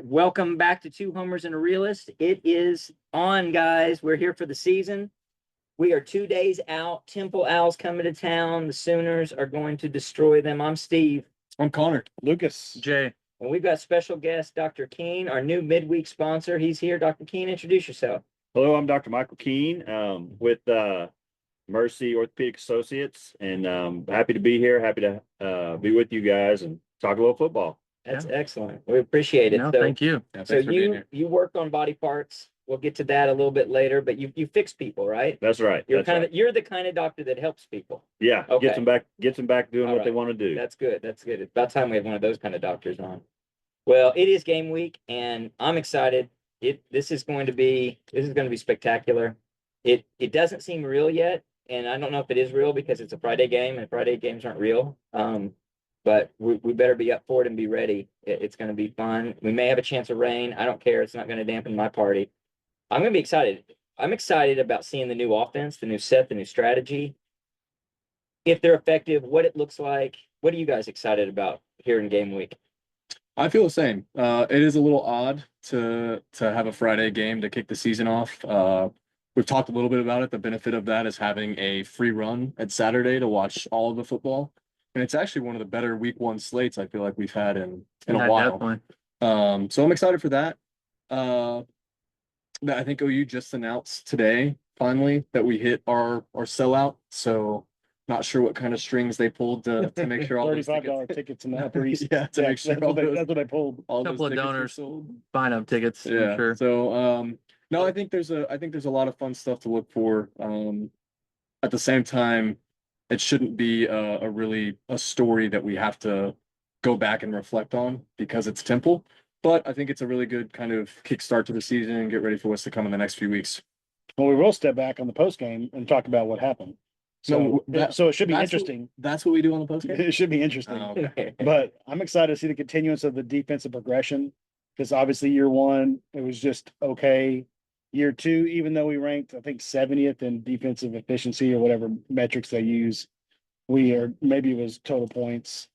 welcome back to Two Homers and a Realist. It is on, guys. We're here for the season. We are 2 days out. Temple Owls coming to town. The Sooners are going to destroy them. I'm Steve. I'm Connor. Lucas. Jay. And we've got special guest, Dr. Keene, our new midweek sponsor. He's here. Dr. Keene, introduce yourself. Hello, I'm Dr. Michael Keene with Mercy Orthopedic Associates, and happy to be here. Happy to be with you guys and talk a little football. That's excellent. We appreciate it. No, So, thank you. so you work on body parts. We'll get to that a little bit later, but you fix people, right? That's right. You're you're the kind of doctor that helps people. Yeah. Okay. Gets them back doing All what they right. want to do. That's good. That's good. It's about time we have one of those kind of doctors on. Well, it is game week, and I'm excited. This is going to be spectacular. It doesn't seem real yet, and I don't know if it is real because it's a Friday game, and Friday games aren't real. But we better be up for it and be ready. It's going to be fun. We may have a chance of rain. I don't care. It's not going to dampen my party. I'm going to be excited. I'm excited about seeing the new offense, the new set, the new strategy. If they're effective, what it looks like. What are you guys excited about here in game week? I feel the same. It is a little odd to have a Friday game to kick the season off. We've talked a little bit about it. The benefit of that is having a free run at Saturday to watch all of the football. And it's actually one of the better week one slates I feel like we've had in a while. Definitely. So I'm excited for that. I think OU just announced today, finally, that we hit our sellout. So not sure what kind of strings they pulled to make sure all those $35 tickets in the Upper East. yeah, to make sure that's what they pulled. all A couple those of tickets were donors sold. buying up tickets. Yeah. I'm sure. So no, I think there's a lot of fun stuff to look for. At the same time, it shouldn't be a story that we have to go back and reflect on because it's Temple. But I think it's a really good kind of kickstart to the season and get ready for what's to come in the next few weeks. Well, we will step back on the post game and talk about what happened. So, so it should be interesting. That's what we do on the post game. It should be interesting. Oh, okay. But I'm excited to see the continuance of the defensive progression because obviously year one, it was just okay. Year two, even though we ranked, I think 70th in defensive efficiency or whatever metrics they use, maybe it was total points.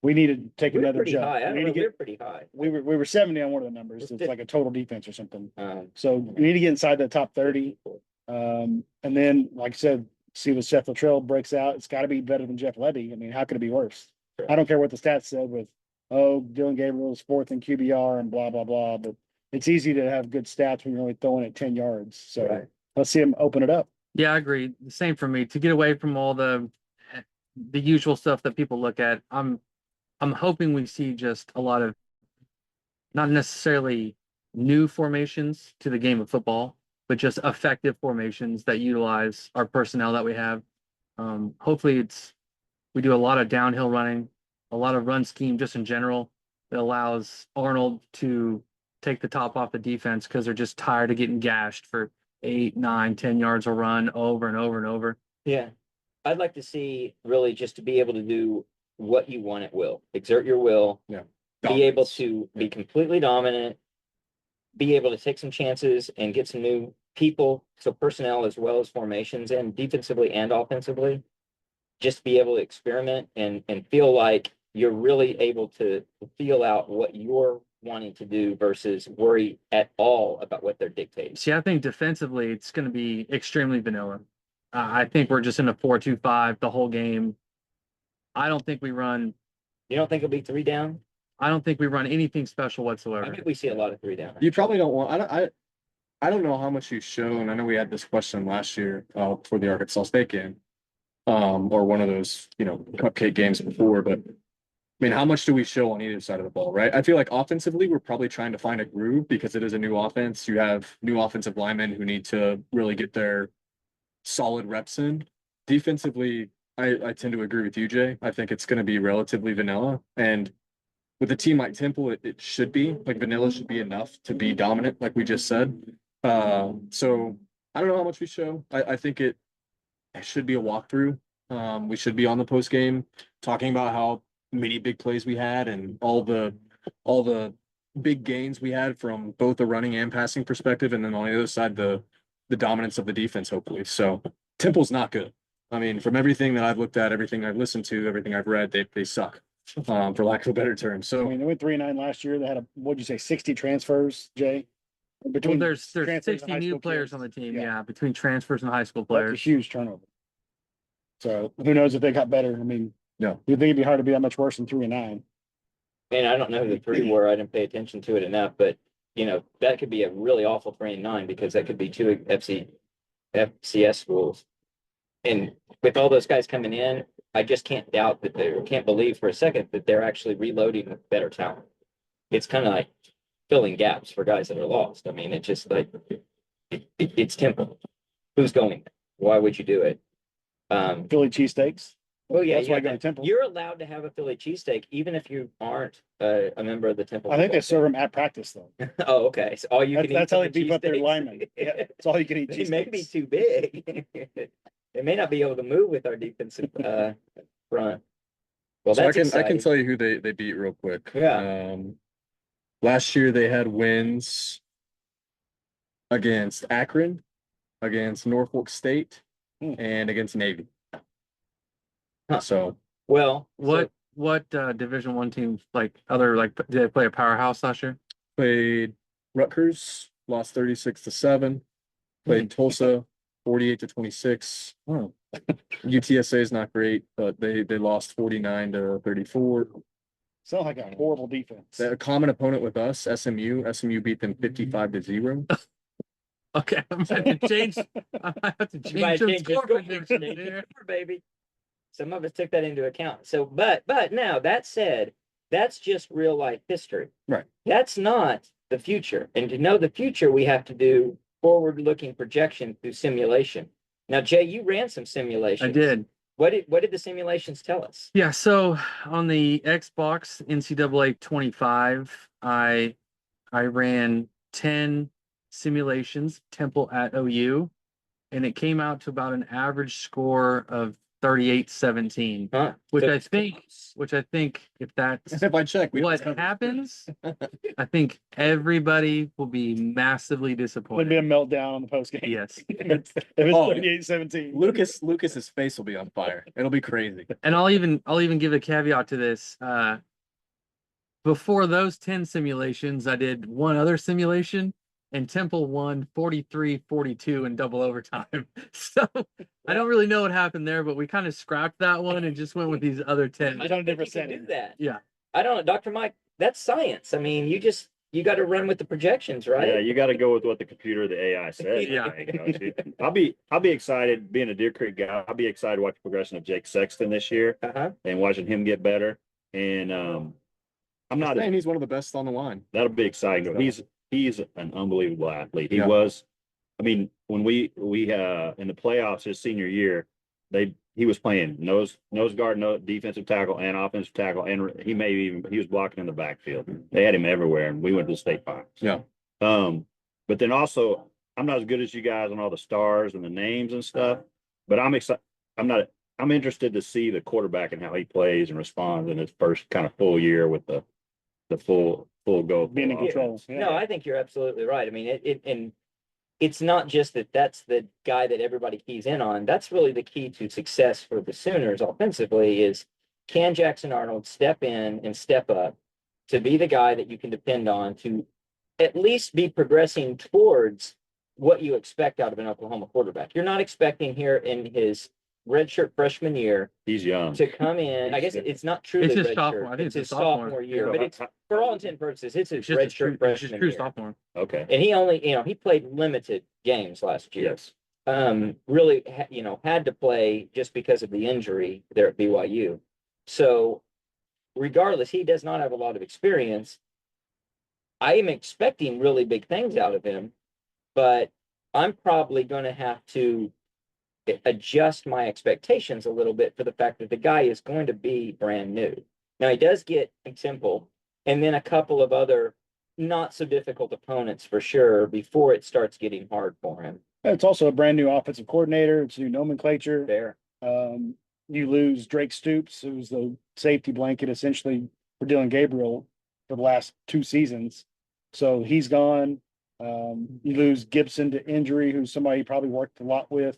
We need to take another jump. We're pretty high. We were 70 on one of the numbers. It's like a total defense or something. So we need to get inside the top 30. And then, like I said, see what Seth Luttrell breaks out. It's got to be better than Jeff Levy. I mean, how could it be worse? Sure. I don't care what the stats said with, Dylan Gabriel's fourth in QBR and blah, blah, blah. But it's easy to have good stats when you're only throwing it 10 yards. So let's see him open it up. Yeah, I agree. The same for me. To get away from all the usual stuff that people look at, I'm hoping we see just a lot of not necessarily new formations to the game of football, but just effective formations that utilize our personnel that we have. Hopefully we do a lot of downhill running, a lot of run scheme just in general that allows Arnold to take the top off the defense because they're just tired of getting gashed for 8, 9, 10 yards a run over and over and over. Yeah. I'd like to see really just to be able to do what you want at will, exert your will, be able to be completely dominant, be able to take some chances and get some new people, so personnel as well as formations and defensively and offensively, just be able to experiment and feel like you're really able to feel out what you're wanting to do versus worry at all about what they're dictating. See, I think defensively, it's going to be extremely vanilla. I think we're just in a 4-2-5 the whole game. I don't think we run. You don't think it'll be 3 down? I don't think we run anything special whatsoever. I think we see a lot of 3 down. You probably don't want. I don't know how much you show, and I know we had this question last year for the Arkansas State game, or one of those cupcake games before. But I mean, how much do we show on either side of the ball, right? I feel like offensively, we're probably trying to find a groove because it is a new offense. You have new offensive linemen who need to really get their solid reps in. Defensively, I tend to agree with you, Jay. I think it's going to be relatively vanilla. And with a team like Temple, it should be. Like, vanilla should be enough to be dominant, like we just said. So I don't know how much we show. I think it should be a walkthrough. We should be on the post game talking about how many big plays we had and all the big gains we had from both the running and passing perspective. And then on the other side, the dominance of the defense, hopefully. So Temple's not good. I mean, from everything that I've looked at, everything I've listened to, everything I've read, they suck. for lack of a better term. I So mean, they went 3-9 last year. They had what'd you say, 60 transfers, Jay? Well, Between there's transfers and 60 high new school players kids. on the team. Yeah. Yeah, between transfers and high school That's a players. huge turnover. So who knows if they got better? I mean, No. you'd think it'd be hard to be that much worse than 3-9. And I don't know who the three were. I didn't pay attention to it enough, but you know, that could be a really awful 3-9 because that could be two FCS schools. And with all those guys coming in, I just can't doubt that can't believe for a second that they're actually reloading with better talent. It's kind of like filling gaps for guys that are lost. I mean, it's just like it's Temple. Who's going? Why would you do it? Philly cheesesteaks. Well, yeah, That's you why I got go to that. Temple. You're allowed to have a Philly cheesesteak even if you aren't a member of the Temple. I think they football serve them at practice though. team. Oh, okay. So all you can eat. That's how they Philly beef up their cheesesteaks? linemen. Yeah, it's all you can eat. They may be cheesesteaks. too big. They may not be able to move with our defensive front. Well, so that's I can exciting. tell you who they beat real quick. Yeah. Last year they had wins against Akron, against Norfolk State, and against Navy. Huh. So Well, What Division I teams like other like did they play a powerhouse last year? played Rutgers, lost 36-7. Played Tulsa 48-26. Oh. UTSA is not great, but they lost 49-34. Sound like a horrible defense. The common opponent with us, SMU. SMU beat them 55-0. Okay, I'm gonna change. I might have to you might change some change your score score predictions change your here. score, baby. Some of us took that into account. So, but now that said, that's just real life history. Right. That's not the future. And to know the future, we have to do forward-looking projection through simulation. Now, Jay, you ran some simulations. I did. What did the simulations tell us? Yeah, so on the Xbox NCAA 25, I ran 10 simulations, Temple at OU, and it came out to about an average score of 38-17, Huh? which So- I think if that's If I check, what happens, I think everybody will be massively Would be a disappointed. meltdown on the post game. Yes. If it's Oh, 38-17. Lucas's face will be on fire. It'll be crazy. And I'll even give a caveat to this. Before those 10 simulations, I did one other simulation and Temple won 43-42 in double overtime. So I don't really know what happened there, but we kind of scrapped that one and just went with these other 10. I It's on a don't think different you can setting. do that. Yeah. I don't know, Dr. Mike. That's science. I mean, you got to run with the projections, right? Yeah, you got to go with what the computer, the AI says. Yeah. I think, don't you? I'll be excited being a Deer Creek guy. I'll be excited to watch the progression of Jake Sexton this year Uh-huh. and watching him get better. And I'm not. saying he's one of the best on the line. That'll be exciting. He's an unbelievable athlete. He Yeah. was. I mean, when we in the playoffs his senior year, he was playing nose guard, no defensive tackle, and offensive tackle, and he was blocking in the backfield. They had him everywhere, and we went to the state finals. Yeah. But then also, I'm not as good as you guys on all the stars and the names and stuff. But I'm excited. I'm interested to see the quarterback and how he plays and responds in his first kind of full year with the full go. Being in control. Yeah. No, I think you're absolutely right. I mean, and it's not just that that's the guy that everybody keys in on. That's really the key to success for the Sooners offensively is can Jackson Arnold step in and step up to be the guy that you can depend on to at least be progressing towards what you expect out of an Oklahoma quarterback. You're not expecting here in his redshirt freshman year He's young. to come in. I guess it's not truly It's his redshirt. sophomore. I think it's his his sophomore. sophomore year, but it's for all intent and purposes, it's his It's just a true, redshirt it's just freshman true year. sophomore. Okay. And he only, he played limited games last year. Yes. Really, had to play just because of the injury there at BYU. So regardless, he does not have a lot of experience. I am expecting really big things out of him, but I'm probably going to have to adjust my expectations a little bit for the fact that the guy is going to be brand new. Now he does get Temple and then a couple of other not so difficult opponents for sure before it starts getting hard for him. It's also a brand new offensive coordinator. It's new nomenclature. There. You lose Drake Stoops, who's the safety blanket essentially for Dylan Gabriel for the last 2 seasons. So he's gone. You lose Gibson to injury, who's somebody you probably worked a lot with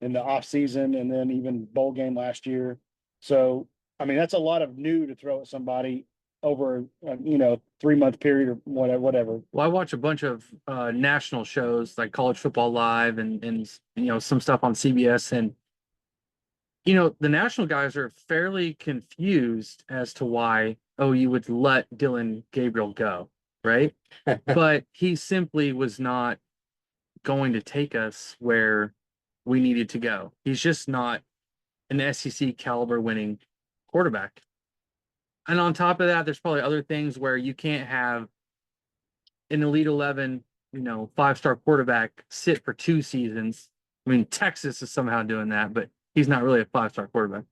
in the off season and then even bowl game last year. So I mean, that's a lot of new to throw at somebody over, 3-month period or whatever. Well, I watch a bunch of national shows like College Football Live and some stuff on CBS, and the national guys are fairly confused as to why you would let Dylan Gabriel go, right? But he simply was not going to take us where we needed to go. He's just not an SEC caliber winning quarterback. And on top of that, there's probably other things where you can't have an Elite 11, 5-star quarterback sit for 2 seasons. I mean, Texas is somehow doing that, but he's not really a 5-star quarterback.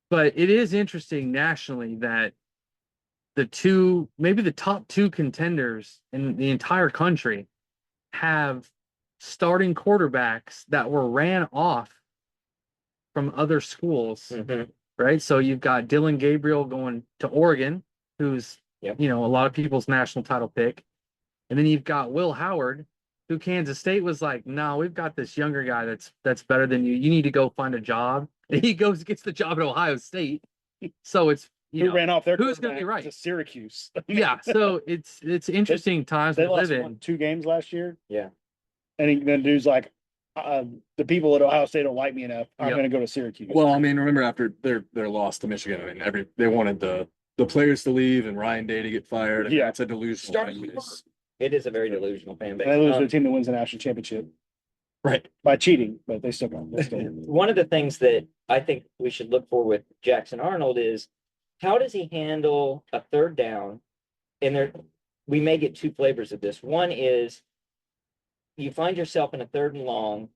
But it is interesting nationally that maybe the top 2 contenders in the entire country have starting quarterbacks that were ran off from other schools, right? So you've got Dylan Gabriel going to Oregon, who's Yep. a lot of people's national title pick. And then you've got Will Howard, who Kansas State was like, no, we've got this younger guy that's better than you. You need to go find a job. And he gets the job at Ohio State. So it's Who ran off their who's gonna be quarterback right? to Syracuse. Yeah. So it's interesting times They we lost live in. 2 games last year. Yeah. And the dude's like, the people at Ohio State don't like me enough. I'm Yep. going to go to Syracuse. Well, I mean, remember after their loss to Michigan, I mean, they wanted the players to leave and Ryan Day to get fired. I mean, Yeah. it's a delusional Start- fan base. It is a very delusional fan base. And they lose to Um, a team that wins the national championship Right. by cheating, but they still got it. One of the things that I think we should look for with Jackson Arnold is how does he handle a 3rd down? And we may get 2 flavors of this. One is you find yourself in a 3rd and long.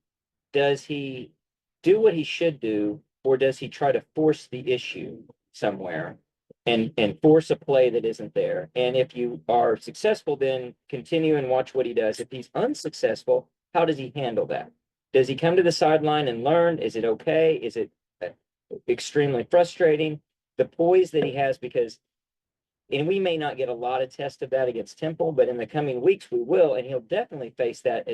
Does he do what he should do, or does he try to force the issue somewhere and force a play that isn't there? And if you are successful, then continue and watch what he does. If he's unsuccessful, how does he handle that? Does he come to the sideline and learn? Is it okay? Is it extremely frustrating? The poise that he has, because, and we may not get a lot of test of that against Temple, but in the coming weeks we will, and he'll definitely face that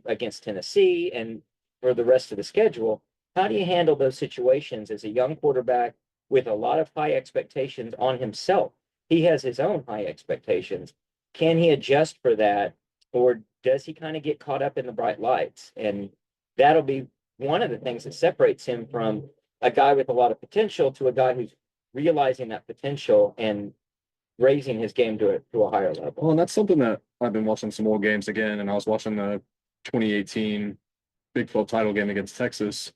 against Tennessee and for the rest of the schedule. How do you handle those situations as a young quarterback with a lot of high expectations on himself? He has his own high expectations. Can he adjust for that, or does he kind of get caught up in the bright lights? And that'll be one of the things that separates him from a guy with a lot of potential to a guy who's realizing that potential and raising his game to a higher level. Well, and that's something that I've been watching some old games again, and I was watching the 2018 Big 12 title game against Texas.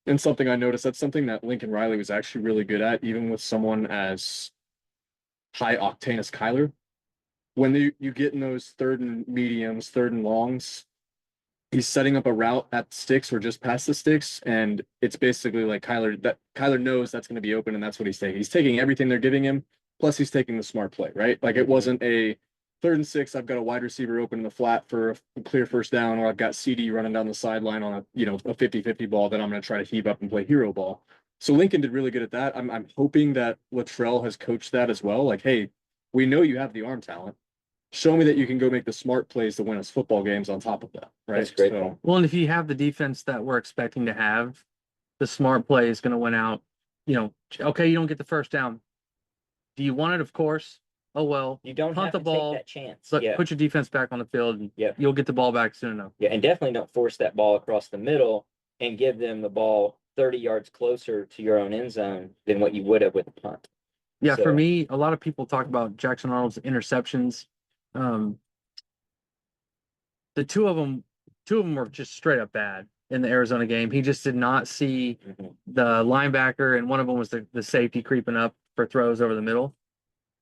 And something I noticed, that's something that Lincoln Riley was actually really good at, even with someone as high octane as Kyler. When you get in those 3rd and mediums, 3rd and longs, he's setting up a route at the sticks or just past the sticks, and it's basically like Kyler knows that's going to be open, and that's what he's taking. He's taking everything they're giving him, plus he's taking the smart play, right? Like it wasn't a 3rd and 6, I've got a wide receiver open in the flat for a clear 1st down, or I've got CD running down the sideline on a 50-50 ball that I'm going to try to heave up and play hero ball. So Lincoln did really good at that. I'm hoping that Luttrell has coached that as well. Like, hey, we know you have the arm talent. Show me that you can go make the smart plays to win us football games on top of that, right? That's great. So, Well, and if you have the defense that we're expecting to have, the smart play is going to win out. Okay, you don't get the 1st down. Do you want it? Of course. Oh, well, You don't punt have the to ball, take that chance. but Yeah. put your defense back on the field, and Yeah. you'll get the ball back soon enough. Yeah, and definitely don't force that ball across the middle and give them the ball 30 yards closer to your own end zone than what you would have with a punt. Yeah, for So- me, a lot of people talk about Jackson Arnold's interceptions. The two of them were just straight up bad in the Arizona game. He just did not see Mhm. the linebacker, and one of them was the safety creeping up for throws over the middle.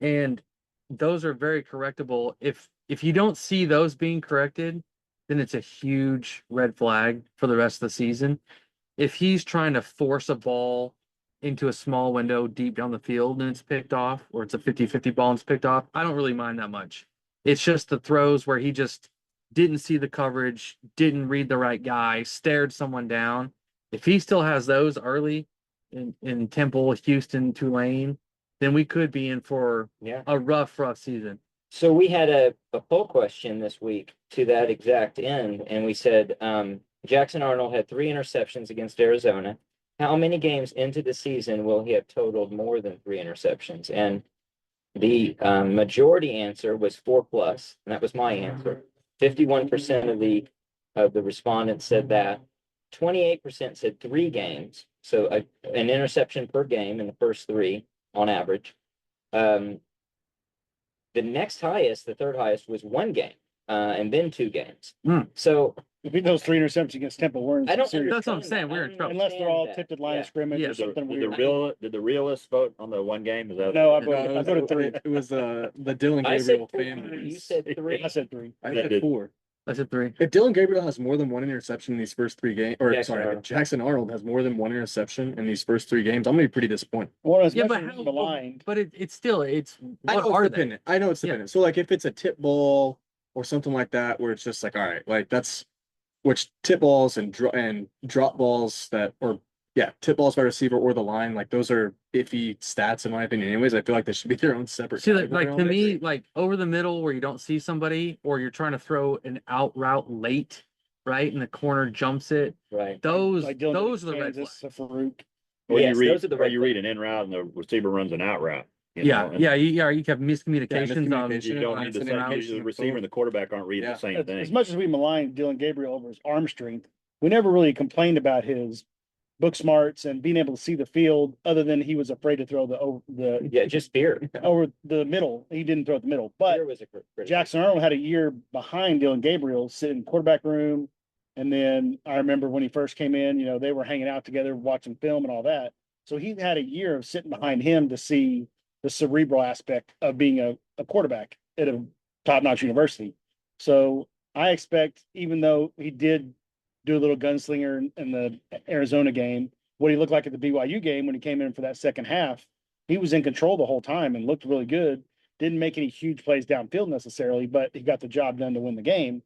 And those are very correctable. If you don't see those being corrected, then it's a huge red flag for the rest of the season. If he's trying to force a ball into a small window deep down the field and it's picked off, or it's a 50-50 ball and it's picked off, I don't really mind that much. It's just the throws where he just didn't see the coverage, didn't read the right guy, stared someone down. If he still has those early in Temple, Houston, Tulane, then we could be in for Yeah. a rough season. So we had a poll question this week to that exact end, and we said Jackson Arnold had 3 interceptions against Arizona. how many games into the season will he have totaled more than 3 interceptions? And the majority answer was 4+, and that was my answer. 51% of the respondents said that. 28% said 3 games, so an interception per game in the first 3 on average. The next highest, the third highest, was 1 game, and then 2 games. So If we those 3 interceptions against Temple, we're in I don't some serious That's what I'm understand saying, that. we're I in don't trouble. unless they're all understand tipped at that. line Yeah. of scrimmage Yeah, or something Did the weird. did the realists vote on the 1 game? Is that? No, I No, voted, I voted 3. It was the Dylan I said Gabriel 4, family. you said 3. I said 3. I That said did- 4. I said 3. If Dylan Gabriel has more than 1 interception in these first 3 games, or Jackson sorry, if Arnold. Jackson Arnold has more than 1 interception in these first 3 games, I'm gonna be pretty disappointed. Well, as Yeah, much but as how, maligned, but it's still, it's, I what know are it's they? dependent. I know it's Yeah. dependent. So like if it's a tip ball or something like that, where it's just like, all right, like that's which tip balls and drop balls tip balls by receiver or the line, like those are iffy stats in my opinion. Anyways, I feel like they should be their own separate. See, like category to almost. me, like over the middle where you don't see somebody, or you're trying to throw an out route late, right, and the corner jumps it. Right. Those like Dylan those did are the red Kansas, flags. Farouk. Or Yes, you read, those are the or red you read flags. an in route and the receiver runs an out route. Yeah, and yeah, you have miscommunications on. miscommunication. You don't on need the the same, routes the and receiver and the quarterback aren't reading Yeah. the same As thing. much as we maligned Dylan Gabriel over his arm strength, we never really complained about his book smarts and being able to see the field, other than he was afraid to throw Yeah, just fear. over the middle. He didn't throw it the middle, but Fear was a critical. Jackson Arnold had a year behind Dylan Gabriel sitting in quarterback room. And then I remember when he first came in, they were hanging out together, watching film and all that. So he had a year of sitting behind him to see the cerebral aspect of being a quarterback at a top-notch university. So I expect, even though he did do a little gunslinger in the Arizona game, what he looked like at the BYU game when he came in for that second half, he was in control the whole time and looked really good. Didn't make any huge plays downfield necessarily, but he got the job done to win the game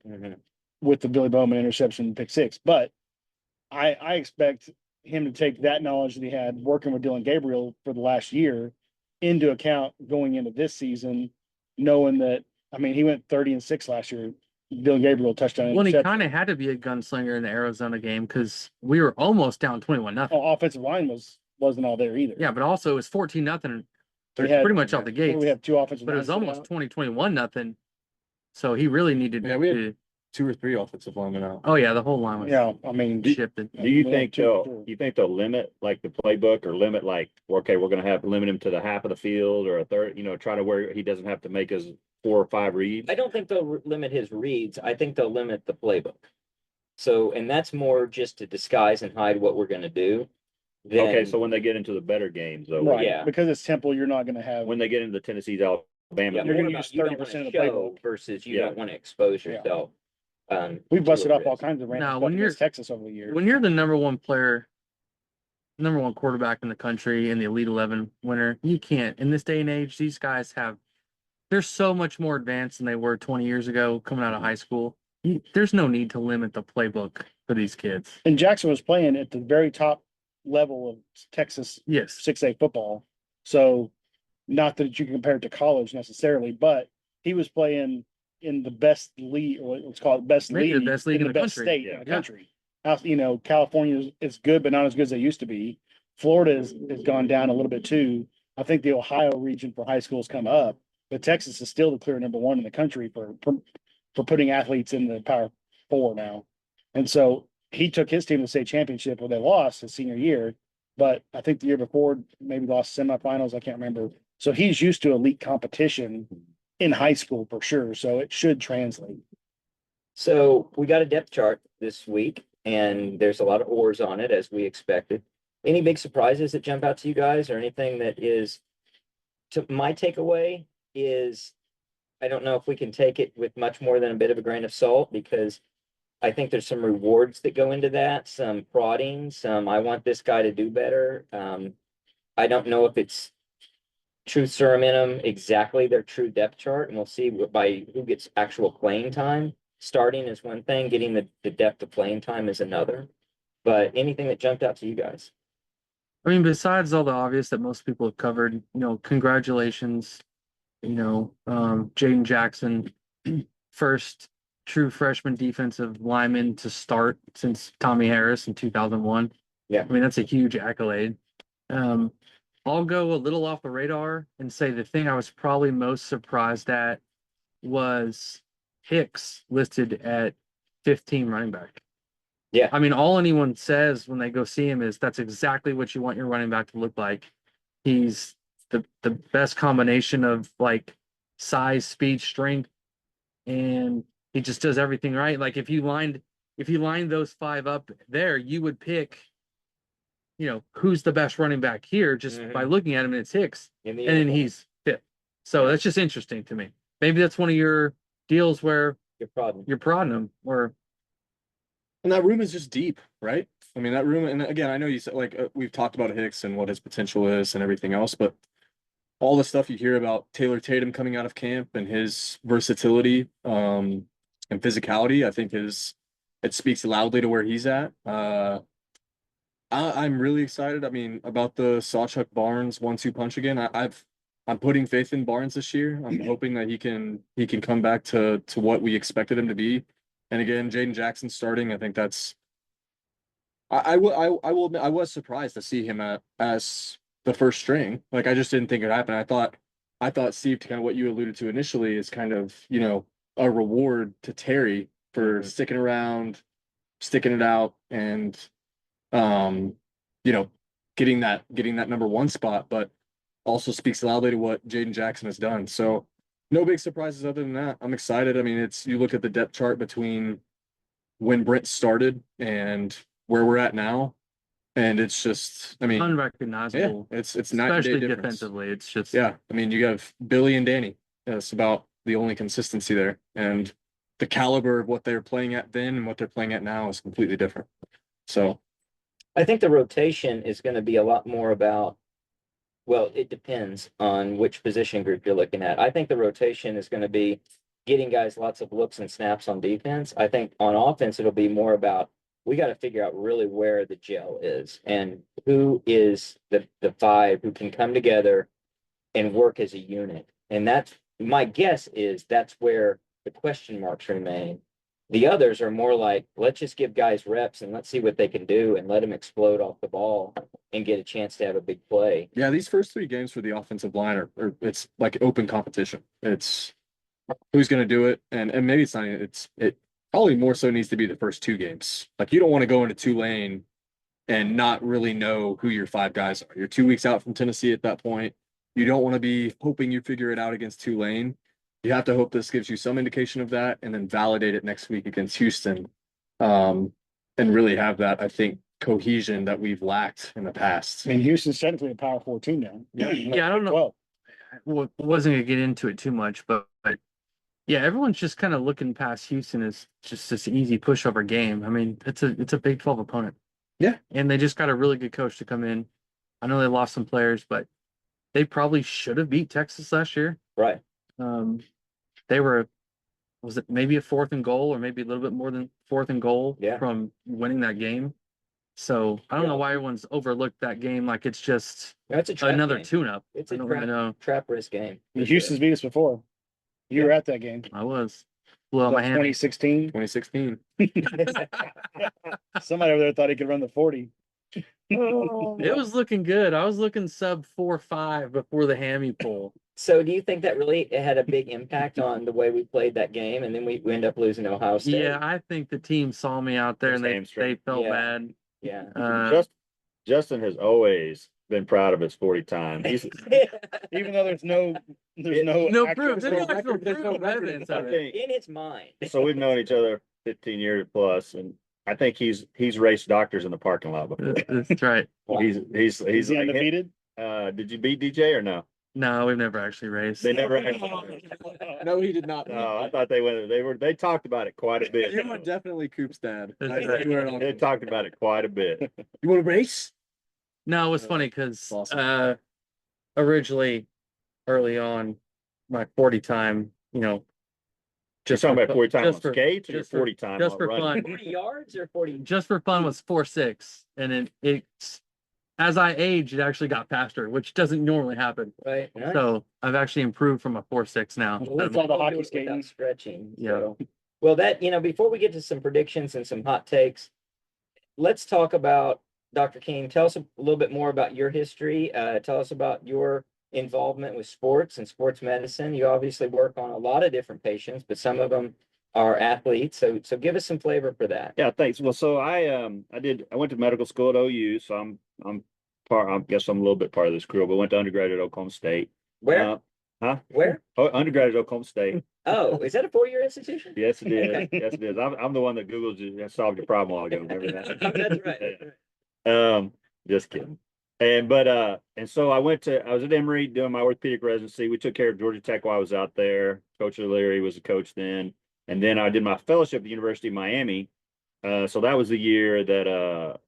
with the Billy Bowman interception and pick 6. But I expect him to take that knowledge that he had working with Dylan Gabriel for the last year into account going into this season, knowing that, he went 30-6 last year. Dylan Gabriel touchdown. Well, he interception. kind of had to be a gunslinger in the Arizona game because we were almost down 21-0. Offensive line wasn't all there either. Yeah, but also it was 14-0. We had- Pretty much out the gates. We have 2 offensive But it lines was almost out. 20-21-0. So he really needed Yeah, we had- to. 2 or 3 offensive linemen out. Oh yeah, the whole line was Yeah, shifted. Do you we think had 2 for they'll, sure. limit like the playbook, or limit like, okay, we're gonna limit him to the half of the field or a third, try to where he doesn't have to make his 4 or 5 reads? I don't think they'll limit his reads. I think they'll limit the playbook. So, and that's more just to disguise and hide what we're going to do. Okay, so when they get into the better games though, Right, yeah. because it's Temple, you're not gonna have. when they get into the Tennessee's, Alabama, Yeah, You're more gonna about use you don't 30% wanna of the show playbook. versus you Yeah. don't want to expose Yeah. yourself. We've busted to a up all risk. kinds of random Now, stuff when you're- against Texas over the years. When you're the number one player, number one quarterback in the country and the Elite 11 winner, you can't. In this day and age, these guys they're so much more advanced than they were 20 years ago coming out of high school. There's no need to limit the playbook for these kids. And Jackson was playing at the very top level of Texas Yes. 6A football. So not that you can compare it to college necessarily, but he was playing in the best league, or let's call it best Maybe league, the best league in the best country. state Yeah. in the Yeah. country. California is good, but not as good as they used to be. Florida has gone down a little bit too. I think the Ohio region for high schools come up, but Texas is still the clear #1 in the country for putting athletes in the Power 4 now. And so he took his team to the state championship, where they lost his senior year, but I think the year before maybe lost semifinals. I can't remember. So he's used to elite competition in high school for sure. So it should translate. So we got a depth chart this week, and there's a lot of oars on it, as we expected. Any big surprises that jump out to you guys, or anything that is, to my takeaway is, I don't know if we can take it with much more than a bit of a grain of salt, because I think there's some rewards that go into that, some prodding, some, I want this guy to do better. I don't know if it's truth serum in them, exactly their true depth chart, and we'll see by who gets actual playing time. Starting is one thing, getting the depth of playing time is another. But anything that jumped out to you guys? I mean, besides all the obvious that most people have covered, congratulations, Jaden Jackson, first true freshman defensive lineman to start since Tommy Harris in 2001. Yeah. I mean, that's a huge accolade. I'll go a little off the radar and say the thing I was probably most surprised at was Hicks listed at 15 running back. Yeah. I mean, all anyone says when they go see him is that's exactly what you want your running back to look like. He's the best combination of like size, speed, strength, and he just does everything right. Like if you lined those five up there, you would pick, who's the best running back here just by looking at him, and it's Hicks, In the and then NFL. he's fifth. So Yeah. that's just interesting to me. Maybe that's one of your deals where Good problem. you're prodding him, or And that room is just deep, right? I mean, that room, and again, I know you said like we've talked about Hicks and what his potential is and everything else, but all the stuff you hear about Taylor Tatum coming out of camp and his versatility and physicality, I think it speaks loudly to where he's at. I'm really excited. I mean, about the Sawchuck Barnes 1-2 punch again. I'm putting faith in Barnes this year. I'm hoping that he can come back to what we expected him to be. And again, Jaden Jackson starting, I think that's I will admit, I was surprised to see him as the first string. Like I just didn't think it happened. I thought Steve, to kind of what you alluded to initially, is kind of, a reward to Terry for sticking around, sticking it out, and um, getting that number one spot, but also speaks loudly to what Jaden Jackson has done. So no big surprises other than that. I'm excited. I mean, you look at the depth chart between when Brent started and where we're at now, and it's just, I mean, yeah, unrecognizable, it's night and day especially difference. defensively. It's just Yeah, I mean, you have Billy and Danny. That's about the only consistency there, and the caliber of what they're playing at then and what they're playing at now is completely different. So I think the rotation is going to be a lot more about, well, it depends on which position group you're looking at. I think the rotation is going to be getting guys lots of looks and snaps on defense. I think on offense, it'll be more about, we got to figure out really where the gel is and who is the five who can come together and work as a unit. And that's my guess is that's where the question marks remain. The others are more like, let's just give guys reps and let's see what they can do and let them explode off the ball and get a chance to have a big play. yeah, these first three games for the offensive line are it's like open competition. It's who's going to do it, and maybe it's not. It probably more so needs to be the first two games. Like you don't want to go into Tulane and not really know who your five guys are. You're 2 weeks out from Tennessee at that point. You don't want to be hoping you figure it out against Tulane. You have to hope this gives you some indication of that, and then validate it next week against Houston, and really have that, I think, cohesion that we've lacked in the past. I mean, Houston's technically a Power 4 team now. Yeah, I don't know. Wasn't gonna get into it too much, but yeah, everyone's just kind of looking past Houston as just this easy pushover game. I mean, it's a Big 12 opponent. Yeah. And they just got a really good coach to come in. I know they lost some players, but they probably should have beat Texas last year. Right. They was it maybe a 4th and goal, or maybe a little bit more than 4th and goal from winning that game. So I don't know why everyone's overlooked that game. Like it's just That's another tune-up. It's I a don't really know. trap risk game. Houston's beat us before. You were at that game. I was. Blew out my hand. 2016. 2016. Somebody over there thought he could run the 40. It was looking good. I was looking sub 4.5 before the hammy pull. So do you think that really had a big impact on the way we played that game, and then we end up losing to Ohio State? Yeah, I think the team saw me out there and they felt Yeah. bad. Yeah. Justin has always been proud of his 40 time. Even though there's no actual- proof. There's no actual there's no proof, record. evidence of it. think, In his mind. so we've known each other 15 years plus, and I think he's raced doctors in the parking lot before. That's right. He's Is he like, undefeated? did you beat DJ or no? No, we've never actually raced. They never. No, he did not. No, I thought they went. They talked about it quite a bit. You were definitely Coop's dad. That's I right. swear it on- They talked about it quite a bit. You want to race? No, it was funny because Awesome. originally, early on, my 40 time, Just talking for about fu- 40 time on just for- skates or just for- 40 time just on for running? fun. 40 yards or 40? Just for fun was 4.6, and it's as I aged, it actually got faster, which doesn't normally happen. Right. Nice. So I've actually improved from a 4.6 now. Well, that's all the I'll do hockey it without skating. stretching. Yeah. So. Well, before we get to some predictions and some hot takes, let's talk about Dr. King, tell us a little bit more about your history. Tell us about your involvement with sports and sports medicine. You obviously work on a lot of different patients, but some of them are athletes. So give us some flavor for that. Yeah, thanks. Well, so I went to medical school at OU, so I guess I'm a little bit part of this crew, but went to undergraduate at Oklahoma State. Where? Where? Oh, undergraduate at Oklahoma State. Oh, is that a 4-year institution? Yes, it is. Yes, it is. I'm the one that Googles you solved your problem while ago. Remember that? That's right. Just kidding. And so I was at Emory doing my orthopedic residency. We took care of Georgia Tech while I was out there. Coach O'Leary was the coach then. And then I did my fellowship at the University of Miami. So that was the year that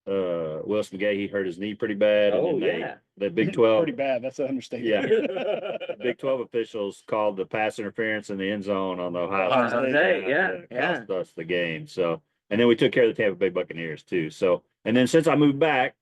Willis McGahee hurt his knee pretty bad. Oh, and then yeah. the Big 12. Pretty bad. That's an understatement. Yeah. The Big 12 officials called the pass interference in the end zone on the Ohio Ohio State. State, yeah, Cost us the game. So, and then we took care of the Tampa Bay Buccaneers too. So, and then since I moved back,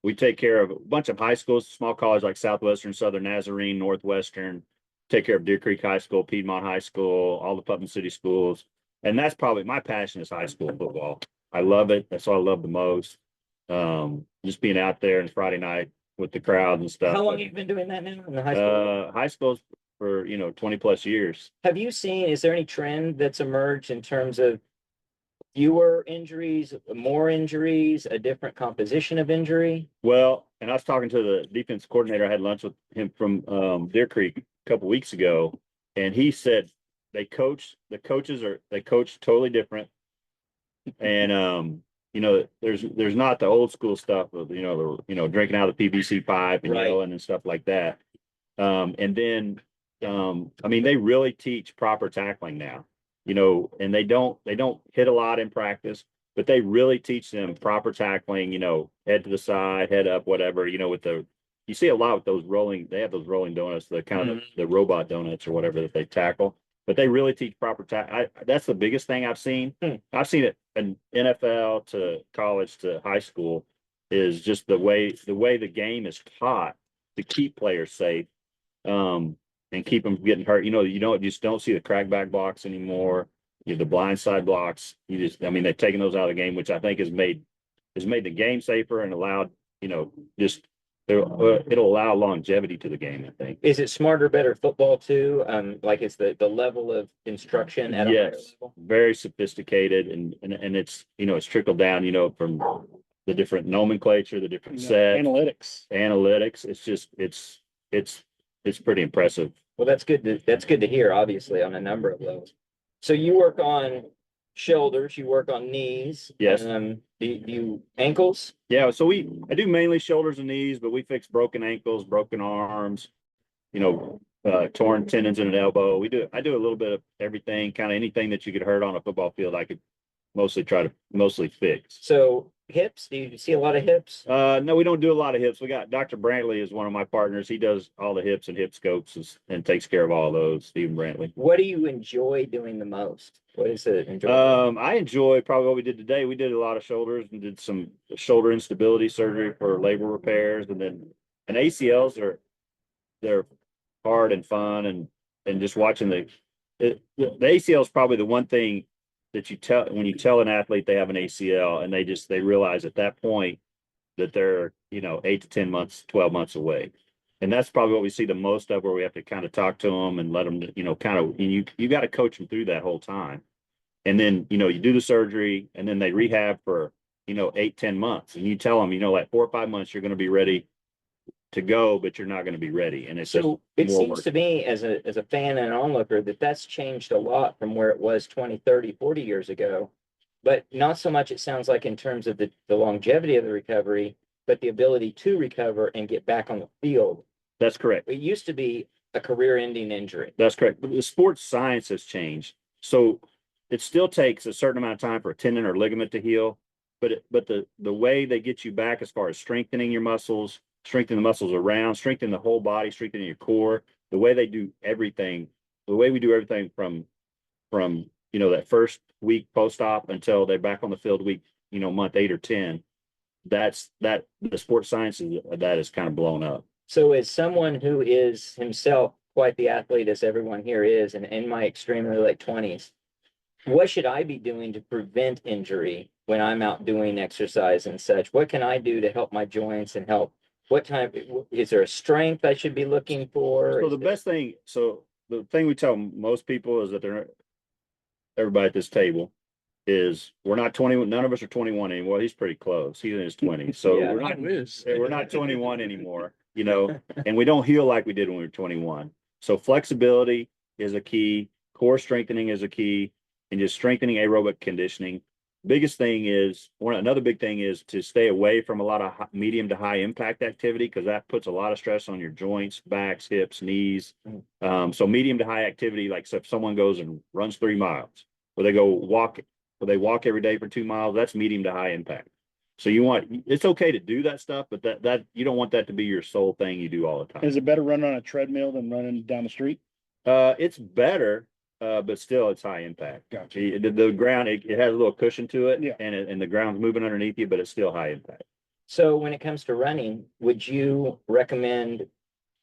we take care of a bunch of high schools, small colleges like Southwestern, Southern Nazarene, Northwestern, take care of Deer Creek High School, Piedmont High School, all the Putnam City schools. And that's probably my passion is high school football. I love it. That's what I love the most. Just being out there on Friday night with the crowds and stuff. How long have you been doing that now in the high school? High schools for 20 plus years. Have you seen, is there any trend that's emerged in terms of fewer injuries, more injuries, a different composition of injury? Well, and I was talking to the defense coordinator. I had lunch with him from Deer Creek a couple weeks ago, and he said they coach totally different. And there's not the old school stuff of drinking out of the PVC pipe and Right. yelling and stuff like that. And then they really teach proper tackling now. And they don't hit a lot in practice, but they really teach them proper tackling, head to the side, head up, whatever, you see a lot with they have those rolling donuts, the kind of the robot donuts or whatever that they tackle, but they really teach proper that's the biggest thing I've seen. I've seen it in NFL to college to high school is just the way the game is taught to keep players safe. And keep them getting hurt. You just don't see the crackback blocks anymore. The blindside blocks. They've taken those out of the game, which I think has made the game safer and allowed, it'll allow longevity to the game, I think. Is it smarter, better football too? Like it's the level of instruction at a higher level? Very sophisticated and it's it's trickled down, from the different nomenclature, the different sets, analytics. It's just it's pretty impressive. Well, that's good to hear, obviously, on a number of levels. So you work on shoulders, you work on knees. Yes. Do you ankles? Yeah, so I do mainly shoulders and knees, but we fix broken ankles, broken arms, torn tendons in an elbow. I do a little bit of everything, kind of anything that you could hurt on a football field, I could mostly fix. So hips, do you see a lot of hips? No, we don't do a lot of hips. We got Dr. Brantley is one of my partners. He does all the hips and hip scopes and takes care of all those, Stephen Brantley. What do you enjoy doing the most? What is it? I enjoy probably what we did today. We did a lot of shoulders and did some shoulder instability surgery for labor repairs, and ACLs they're hard and fun and just watching the ACL is probably the one thing that when you tell an athlete they have an ACL and they realize at that point that they're 8 to 10 months, 12 months away. And that's probably what we see the most of, where we have to kind of talk to them and let them, you got to coach them through that whole time. And then, you do the surgery and then they rehab for, 8, 10 months. And you tell them, like 4 or 5 months, you're going to be ready to go, but you're not going to be ready. And it's so it seems to me as a fan and onlooker that's changed a lot from where it was 20, 30, 40 years ago, but not so much, it sounds like, in terms of the longevity of the recovery, but the ability to recover and get back on the field. That's correct. It used to be a career-ending injury. That's correct. But the sports science has changed. So it still takes a certain amount of time for a tendon or ligament to heal, but the way they get you back as far as strengthening your muscles, strengthening the muscles around, strengthening the whole body, strengthening your core, the way we do everything from that first week post-op until they're back on the field week, month 8 or 10, the sports science that is kind of blown up. So as someone who is himself quite the athlete, as everyone here is, and in my extremely late 20s, what should I be doing to prevent injury when I'm out doing exercise and such? What can I do to help my joints and help? What time, is there a strength I should be looking for? So Is the there- best thing, so the thing we tell most people is that everybody at this table is we're not 21, none of us are 21 anymore. He's pretty close. He's in his 20s. So Yeah. we're not 21 anymore, you know, and we don't heal like we did when we were 21. So flexibility is a key, core strengthening is a key, and just strengthening aerobic conditioning. Biggest thing is another big thing is to stay away from a lot of medium to high impact activity because that puts a lot of stress on your joints, backs, hips, knees. So medium to high activity, like so if someone goes and runs 3 miles, or they go walk, or they walk every day for 2 miles, that's medium to high impact. So it's okay to do that stuff, but that you don't want that to be your sole thing you do all the time. Is it better running on a treadmill than running down the street? It's better, but still it's high impact. Gotcha. The ground, it has a little cushion to it, Yeah. and the ground's moving underneath you, but it's still high impact. So when it comes to running, would you recommend,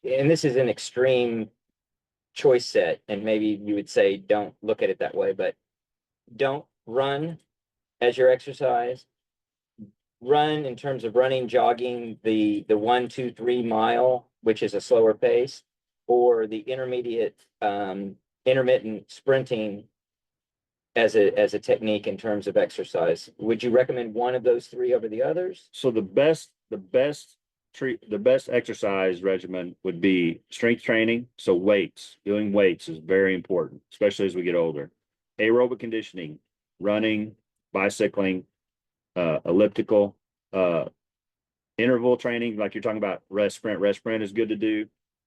and this is an extreme choice set, and maybe you would say, don't look at it that way, but don't run as your exercise. Run in terms of running, jogging, the 1, 2, 3 mile, which is a slower pace, or the intermittent sprinting as a technique in terms of exercise. Would you recommend one of those three over the others? So the best exercise regimen would be strength training. So weights, doing weights is very important, especially as we get older. Aerobic conditioning, running, bicycling, elliptical, interval training, like you're talking about rest sprint. Rest sprint is good to do.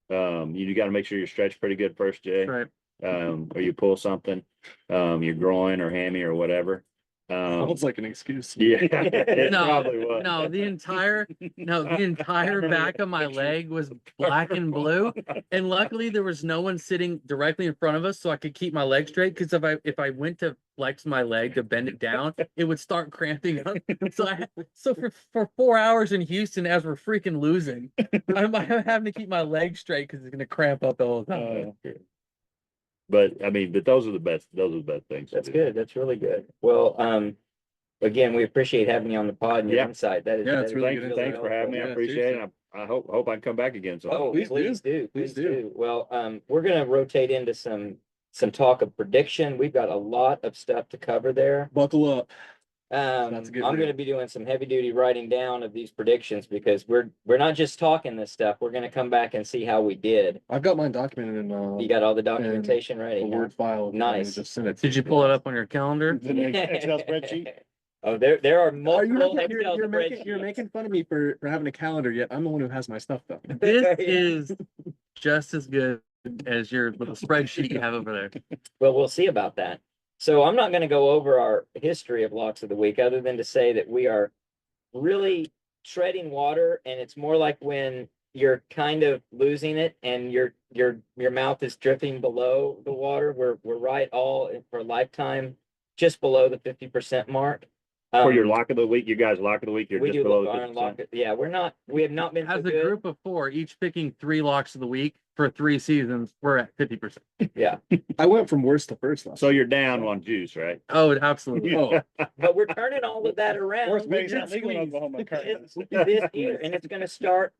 You got to make sure you're stretched pretty good first, Jay. Right. Or you pull something, your groin or hammy or whatever. Sounds like an excuse. Yeah, it No, probably was. No, the entire back of my leg was black and blue. And luckily there was no one sitting directly in front of us so I could keep my leg straight. Cause if I went to flex my leg to bend it down, it would start cramping up. So for 4 hours in Houston, as we're freaking losing, I'm having to keep my leg straight because it's gonna cramp up the whole time. But I mean, but those are the best things. to That's do. good. That's really good. Well, again, we appreciate having you on the pod and your Yeah. insight. That is, Yeah, that it's is really Thanks, good. thanks for having me. I Yeah, appreciate it. I hope I can come back again. So Oh, Please please do. do. Please Please do. do. Well, we're gonna rotate into some talk of prediction. We've got a lot of stuff to cover there. Buckle up. I'm That's a good gonna name. be doing some heavy duty writing down of these predictions because we're not just talking this stuff. We're gonna come back and see how we did. I've got mine documented in You got all the documentation a ready, huh? Word file. Nice. Just send it to Did you pull it up on your calendar? Is it an Excel spreadsheet? Oh, there are Are you multiple making, Excel you're spreadsheets. making fun of me for having a calendar, yet I'm the one who has my stuff though. This is just as good as your little spreadsheet you have over there. Well, we'll see about that. So I'm not going to go over our history of locks of the week other than to say that we are really treading water, and it's more like when you're kind of losing it and your mouth is dripping below the water. We're right all for lifetime, just below the 50% mark. for your lock of the week, you guys lock of the week, you're we just do below look the on lock 50%. it. Yeah, we have not been so As a good. group of 4, each picking 3 locks of the week for 3 seasons, we're at 50%. Yeah, I went from worst to first last. So you're down on juice, right? Oh, absolutely. Oh, but we're turning all of that around. Worst We betting's not did legal in squeeze Oklahoma currently. this year, and it's going to start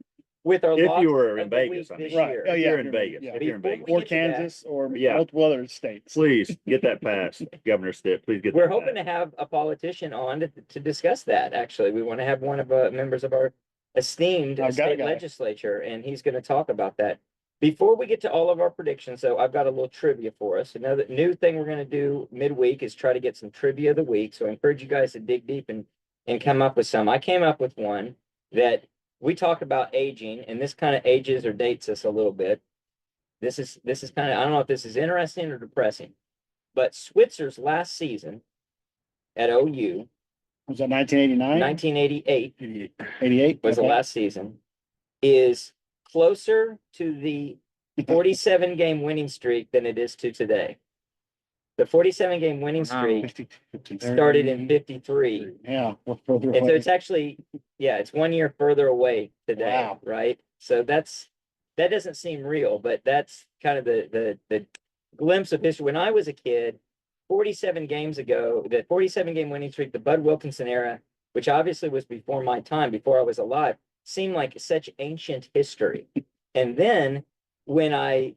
with our If locks you were in of the Vegas, week I mean. this Right. year. Oh, If yeah, you're in you're- Vegas, yeah. if you're in Before Vegas, we Or get to that, Kansas or Yeah. multiple other states. please get that passed, Governor Stitt, please get. We're that hoping to passed. have a politician on to discuss that. Actually, we want to have one of members of our esteemed I've got a state guy. legislature, and he's going to talk about that. Before we get to all of our predictions, though, I've got a little trivia for us. Another new thing we're going to do midweek is try to get some trivia of the week. So I encourage you guys to dig deep and come up with some. I came up with one that we talk about aging, and this kind of ages or dates us a little bit. This is kind of, I don't know if this is interesting or depressing, but Switzer's last season at OU, Was that 1989? 1988 88? was the Okay. last season, is closer to the 47 game winning streak than it is to today. The 47 game winning Wow. streak started in 53. Yeah, we're further And so away. it's actually, yeah, it's 1 year further away today, Wow. right? So that doesn't seem real, but that's kind of the glimpse of history. When I was a kid, 47 games ago, the 47 game winning streak, the Bud Wilkinson era, which obviously was before my time, before I was alive, seemed like such ancient history. And then when I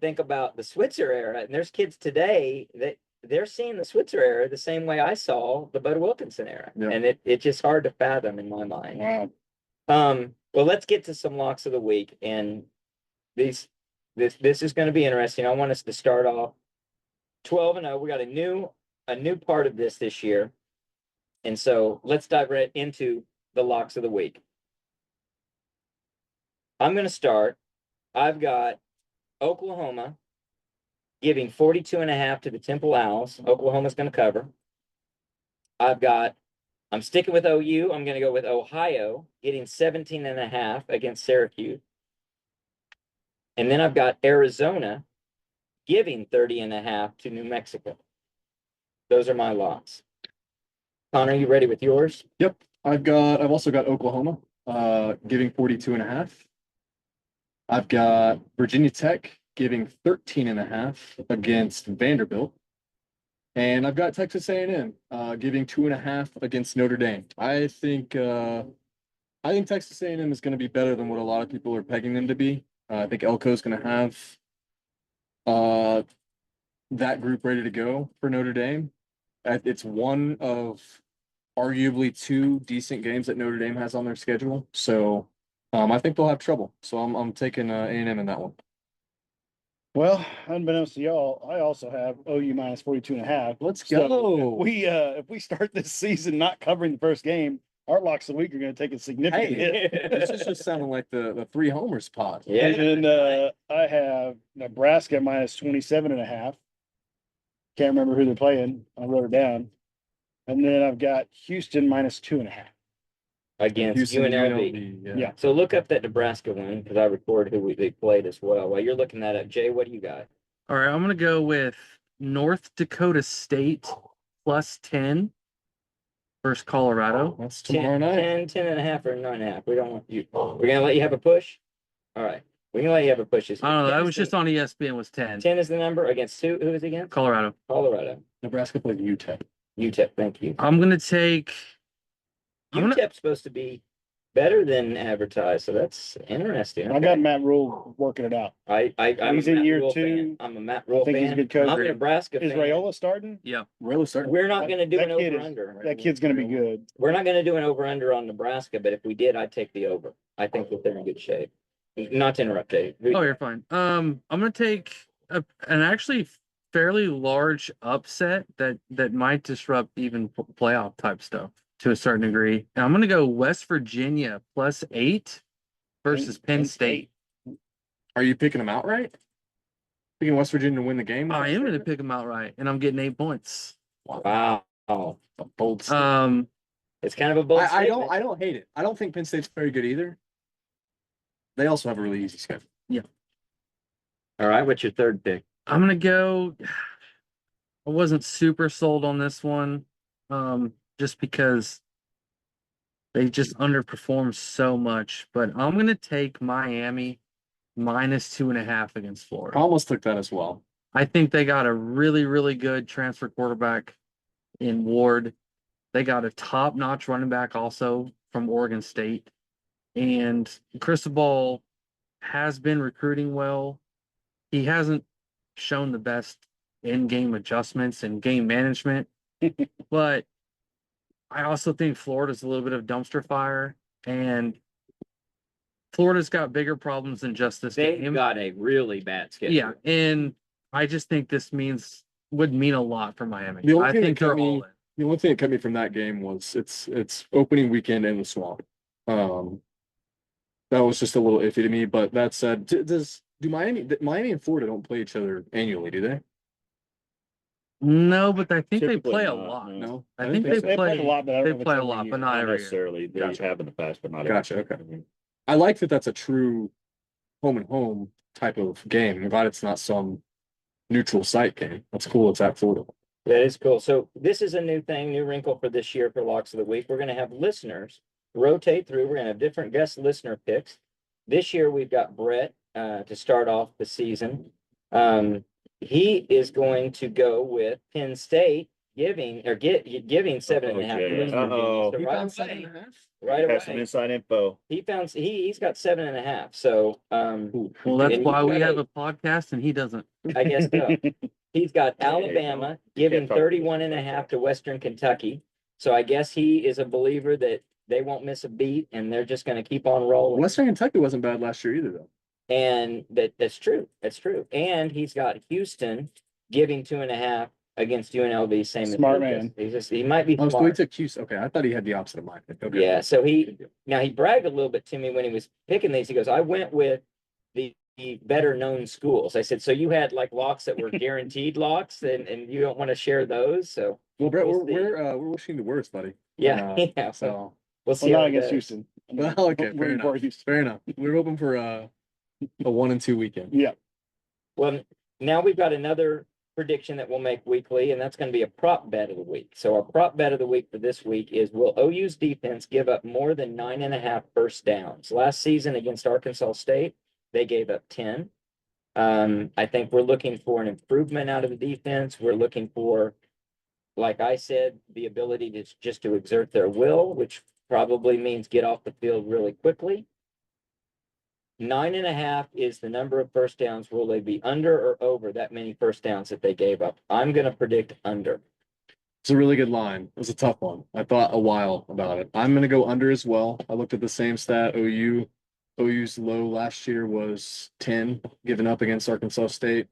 think about the Switzer era, and there's kids today that they're seeing the Switzer era the same way I saw the Bud Wilkinson era. Yeah. And it's just hard to fathom in my mind. Wow. Well, let's get to some locks of the week. And this is going to be interesting. I want us to start off 12-0. We got a new part of this year. And so let's dive right into the locks of the week. I'm going to start. I've got Oklahoma giving 42.5 to the Temple Owls. Oklahoma's going to cover. I'm sticking with OU. I'm going to go with Ohio getting 17.5 against Syracuse. And then I've got Arizona giving 30.5 to New Mexico. Those are my locks. Connor, you ready with yours? Yep. I've also got Oklahoma, giving 42.5. I've got Virginia Tech giving 13.5 against Vanderbilt. And I've got Texas A&M, giving 2.5 against Notre Dame. I think Texas A&M is going to be better than what a lot of people are pegging them to be. I think Elko is going to have that group ready to go for Notre Dame. It's one of arguably two decent games that Notre Dame has on their schedule. So I think they'll have trouble. So I'm taking A&M in that one. Well, unbeknownst to y'all, I also have OU minus 42.5. Let's So go. if we start this season not covering the first game, our locks of the week are going to take a significant hit. This is just sounding like the three homers pod. Yeah. And I have Nebraska minus 27.5. Can't remember who they're playing. I wrote it down. And then I've got Houston minus 2.5. Against Houston, UNLV. Yeah. So look up that Nebraska one because I record who they played as well. While you're looking that up, Jay, what do you got? All right, I'm gonna go with North Dakota State plus 10 versus Colorado. That's 10, tomorrow night. 10.5 or 9.5. We don't want you. We're gonna let you have a push. All right, we can let you have a push. I don't know. That was just on ESPN was 10. 10 is the number against who? Who is it against? Colorado. Colorado. Nebraska played UTEP. UTEP. Thank you. I'm gonna take. I'm gonna- UTEP's supposed to be better than advertised, so that's interesting. I got Matt Rule working it out. I'm He's a in Matt year Rule 2. fan. I'm a Matt Rule think he's a fan. good coach. I'm a Nebraska Is fan. Rayola starting? Yeah. Really starting. We're not going to do That an kid over is- under. That kid's going to be good. We're not going to do an over under on Nebraska, but if we did, I'd take the over. I think that they're in good shape. Not to interrupt, Dave. Oh, you're fine. I'm gonna take an actually fairly large upset that might disrupt even playoff type stuff to a certain degree. And I'm gonna go West Virginia plus 8 versus Penn State. Are you picking them outright? Picking West Virginia to win the game? I am gonna pick them outright, and I'm getting 8 points. Wow. A bold statement. It's kind of a bold I statement. don't hate it. I don't think Penn State's very good either. They also have a really easy schedule. All right, what's your third pick? I'm gonna go. I wasn't super sold on this one, just because they just underperformed so much. But I'm gonna take Miami minus 2.5 against I Florida. almost took that as well. I think they got a really, really good transfer quarterback in Ward. They got a top-notch running back also from Oregon State. And Cristobal has been recruiting well. He hasn't shown the best in-game adjustments and game management. But I also think Florida's a little bit of dumpster fire. And Florida's got bigger problems than just this They've game. got a really bad schedule. Yeah, and I just think this would mean a lot for Miami. The only I thing that think kept they're me- all in. The only thing that kept me from that game was it's opening weekend in the Swamp. That was just a little iffy to me. But that said, do Miami and Florida don't play each other annually? Do they? No, but I think they Typically play a not, lot. no. No. I didn't think think they so. They play play a lot, but I don't know They if play it's a every lot, year. but not Not every year. necessarily. They Gotcha. have in the past, but not. Gotcha. every Okay. year. I like that that's a true home and home type of game. I'm glad it's not some neutral site game. That's cool. It's at Florida. That is cool. So this is a new thing, new wrinkle for this year for Locks of the Week. We're going to have listeners rotate through. We're going to have different guest listener picks. This year we've got Brett to start off the season. he is going to go with Penn State giving giving 7.5 to Okay. West Virginia. Uh-oh. So He right found away, 7.5? right Have some away, inside info. he's got 7.5. So Well, that's And why you we got have a podcast and he doesn't. I guess so. He's got Hey, Alabama you can't giving talk to 31.5 to Western Kentucky. So I guess he is a believer that they won't miss a beat and they're just going to keep on rolling. Western Kentucky wasn't bad last year either, though. And that's true. That's true. And he's got Houston giving 2.5 against UNLV. Same Smart as man. he might be Oh, so he smart. took Houston. Okay, I thought he had the opposite of mine. Okay. Yeah. So he bragged a little bit to me when he was picking these. He goes, I went with the better known schools. I said, so you had like locks that were guaranteed locks and you don't want to share those. So Well, Brett, We'll see. we're wishing the worst, buddy. yeah, yeah. So We'll Well, see. not how it against goes. Houston. well, okay, fair Rooting for enough. Houston. Fair enough. We're hoping for a 1-2 weekend. Yeah. Well, now we've got another prediction that we'll make weekly, and that's going to be a prop bet of the week. So our prop bet of the week for this week is, will OU's defense give up more than 9.5 first downs? Last season against Arkansas State, they gave up 10. I think we're looking for an improvement out of the defense. We're looking for, like I said, the ability to just to exert their will, which probably means get off the field really quickly. 9.5 is the number of first downs. Will they be under or over that many first downs that they gave up? I'm going to predict under. It's a really good line. It was a tough one. I thought a while about it. I'm going to go under as well. I looked at the same stat. OU's low last year was 10 given up against Arkansas State.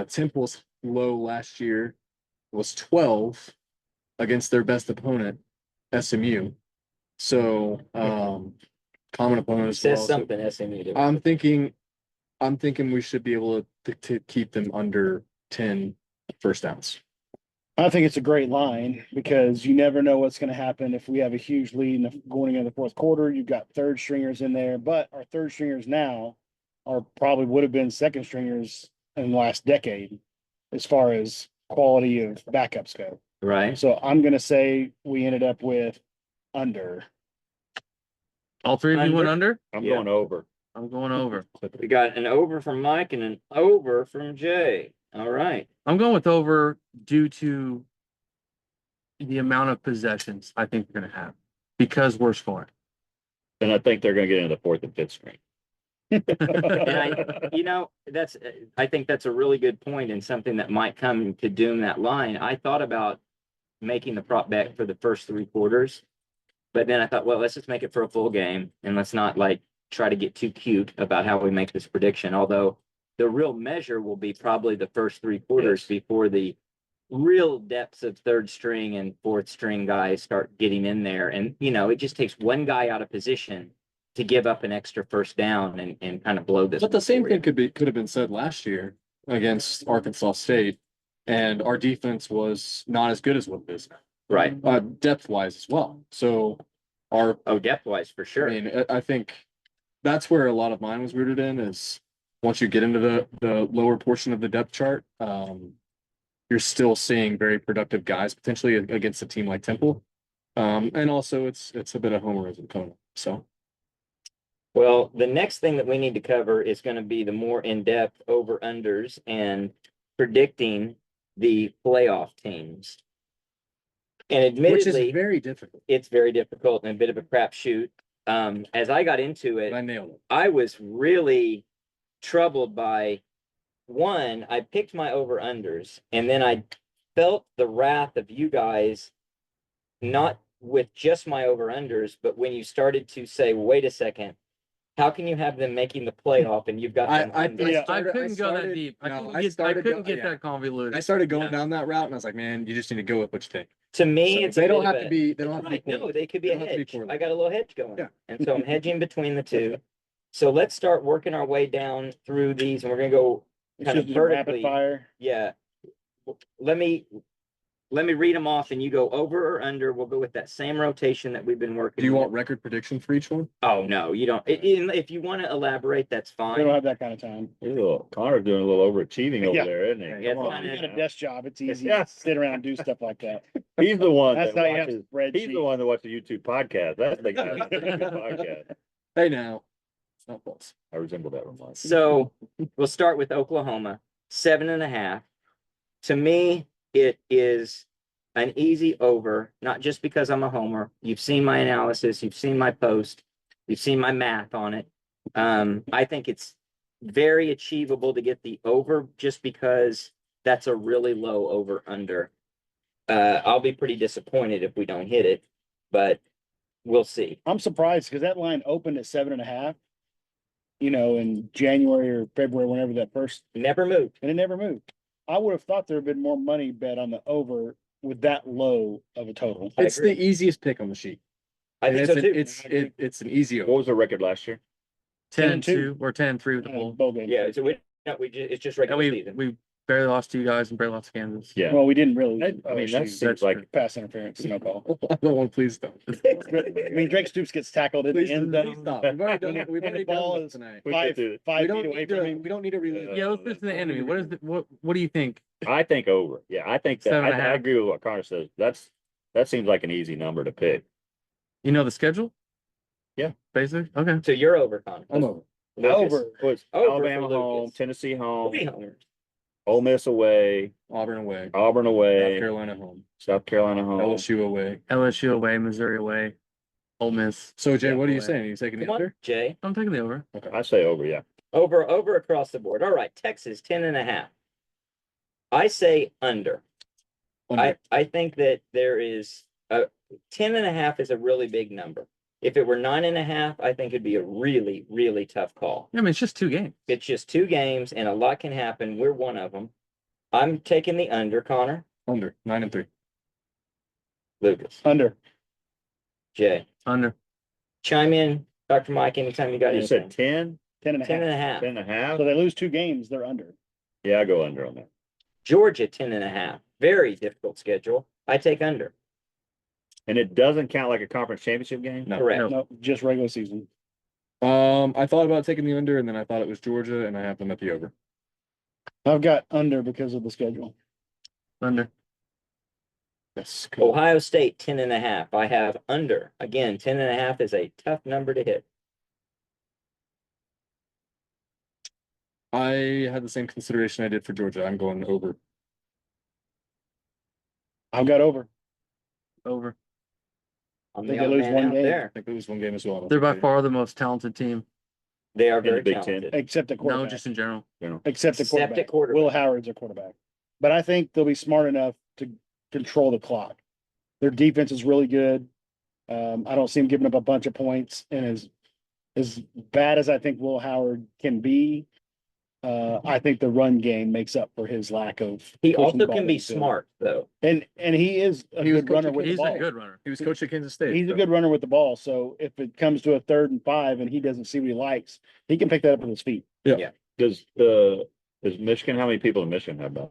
Temple's low last year was 12 against their best opponent, SMU. So, common opponent It as says well. So something SMU did. I'm thinking we should be able to keep them under 10 first downs. I think it's a great line because you never know what's going to happen if we have a huge lead in the going into the fourth quarter. You've got third stringers in there, but our third stringers now are probably would have been second stringers in the last decade as far as quality of backups go. Right. So I'm going to say we ended up with under. All three of you went under? I'm Yeah. going over. I'm going over. We got an over from Mike and an over from Jay. All right. I'm going with over due to the amount of possessions I think we're going to have because we're scoring. And I think they're gonna get into the fourth and fifth string. And I think that's a really good point and something that might come to doom that line. I thought about making the prop bet for the first 3 quarters, but then I thought, well, let's just make it for a full game and let's not like try to get too cute about how we make this prediction. Although the real measure will be probably the first 3 quarters before the real depths of third string and fourth string guys start getting in there. And, it just takes one guy out of position to give up an extra first down and kind of blow this. But the same for you. thing could have been said last year against Arkansas State, and our defense was not as good as what it is now. Right. Depth wise as well. So Depth wise for sure. I mean, I think that's where a lot of mine was rooted in is once you get into the lower portion of the depth chart, you're still seeing very productive guys potentially against a team like Temple. And also it's a bit of homerism coming up. So. Well, the next thing that we need to cover is going to be the more in-depth over-unders and predicting the playoff teams. And Which admittedly, is very difficult. it's very difficult and a bit of a crapshoot. As I got into But I it, nailed it. I was really troubled by one, I picked my over-unders, and then I felt the wrath of you guys, not with just my over-unders, but when you started to say, wait a second, how can you have them making the playoff and you've got them under? Yeah. I couldn't go that deep. I couldn't get that convoluted. I started going down that route and I was like, man, you just need to go with what you think. To me, So it's they a don't bit have of to a- be, they don't have to be. Right, no, poorly. they could be They a don't have to be hedge. poorly. I got a little hedge going. Yeah. And so I'm hedging between the two. So let's start working our way down through these and we're gonna go It kind of should be rapid vertically. fire. Yeah. Let me read them off and you go over or under. We'll go with that same rotation that we've been working. Do you with. want record prediction for each one? Oh, no, you don't. If you want to elaborate, that's We don't fine. have that kind of time. Connor's doing a little overachieving over Yeah. there, isn't he? Yeah, Come it's on. You kinda- got a desk job. It's easy Yeah. to sit around and do stuff like that. He's the one That's that how you have watches, a spreadsheet. he's the one that watches the YouTube podcast. That's the guy that watches the podcast. Hey now. It's not false. I resemble that remark. So we'll start with Oklahoma. 7.5. To me, it is an easy over, not just because I'm a homer. You've seen my analysis, you've seen my post, you've seen my math on it. I think it's very achievable to get the over just because that's a really low over under. I'll be pretty disappointed if we don't hit it, but we'll see. I'm surprised because that line opened at 7.5. You know, in January or February, whenever that first, Never moved. and it never moved. I would have thought there had been more money bet on the over with that low of a total. I It's agree. the easiest pick on the sheet. I And think so it's too. it's an easy What over. was the record last year? 10-2 or 10-3 with the Uh, bowl. bowl game. Yeah, so we, no, we just, it's just And regular we season. we barely lost to you guys and barely lost to Kansas. Yeah, Well, we didn't really. I mean, that OSU. seems That's like true. Pass interference, no call. No, please don't. I mean, Drake Stoops gets tackled in Please, the end please zone. stop. We've already done it. We've And the already done ball this is tonight. We five, could do it. We 5 feet don't away need from to. him. We don't need to relive it. Yeah, let's listen to the enemy. What is the, what do you think? I think over. Yeah, I think that, 7.5. I agree with what Connor says. That seems like an easy number to pick. You know the schedule? Yeah. Basic? Okay. So you're over, Connor. I'm over. Lucas. Over. Was Over Alabama for home, Lucas. Tennessee 3 home, homers. Ole Miss away, Auburn away. Auburn South away, Carolina home. South Carolina home. LSU away. LSU away, Missouri away, Ole Miss. So Jay, Yeah, what are you away. saying? Are you taking the Come on, under? Jay. I'm taking the over. Okay. I say over, yeah. Over across the board. All right, Texas, 10.5. I say under. Under. I think that there is 10.5 is a really big number. If it were 9.5, I think it'd be a really, really tough call. I mean, it's just 2 games. It's just 2 games and a lot can happen. We're one of them. I'm taking the under, Connor. Under 9-3. Lucas, Under. Jay. Under. Chime in, Dr. Mike, anytime you got You anything. said 10, 10 and a 10 half. and a half. 10 and a half? So they lose 2 games, they're under. Yeah, I go under on that. Georgia, 10.5. Very difficult schedule. I take under. And it doesn't count like a conference championship game? No. Correct. No. No, just regular season. I thought about taking the under, and then I thought it was Georgia, and I have them at the over. I've got under because of the schedule. Under. Yes. Ohio State, 10.5. I have under. Again, 10.5 is a tough number to hit. I had the same consideration I did for Georgia. I'm going over. I've got over. Over. I'm Think the they odd lose man one out game. I there. think it was one game as well. I don't They're by think far the most talented team. They are the very Big Ten. talented. Except the No, quarterback. just in general. Except the Except at quarterback. quarterback. Will Howard's a quarterback. But I think they'll be smart enough to control the clock. Their defense is really good. I don't see them giving up a bunch of points, and as bad as I think Will Howard can be, I think the run game makes up for his lack of. He pushing the also ball can be downfield. smart, though. And he is a He was good runner coaching with the He's ball. a good runner. He was coach at Kansas State. He's a so- good runner with the ball. So if it comes to a 3rd and 5 and he doesn't see what he likes, he can pick that up with his feet. Does Michigan, how many people in Michigan have that?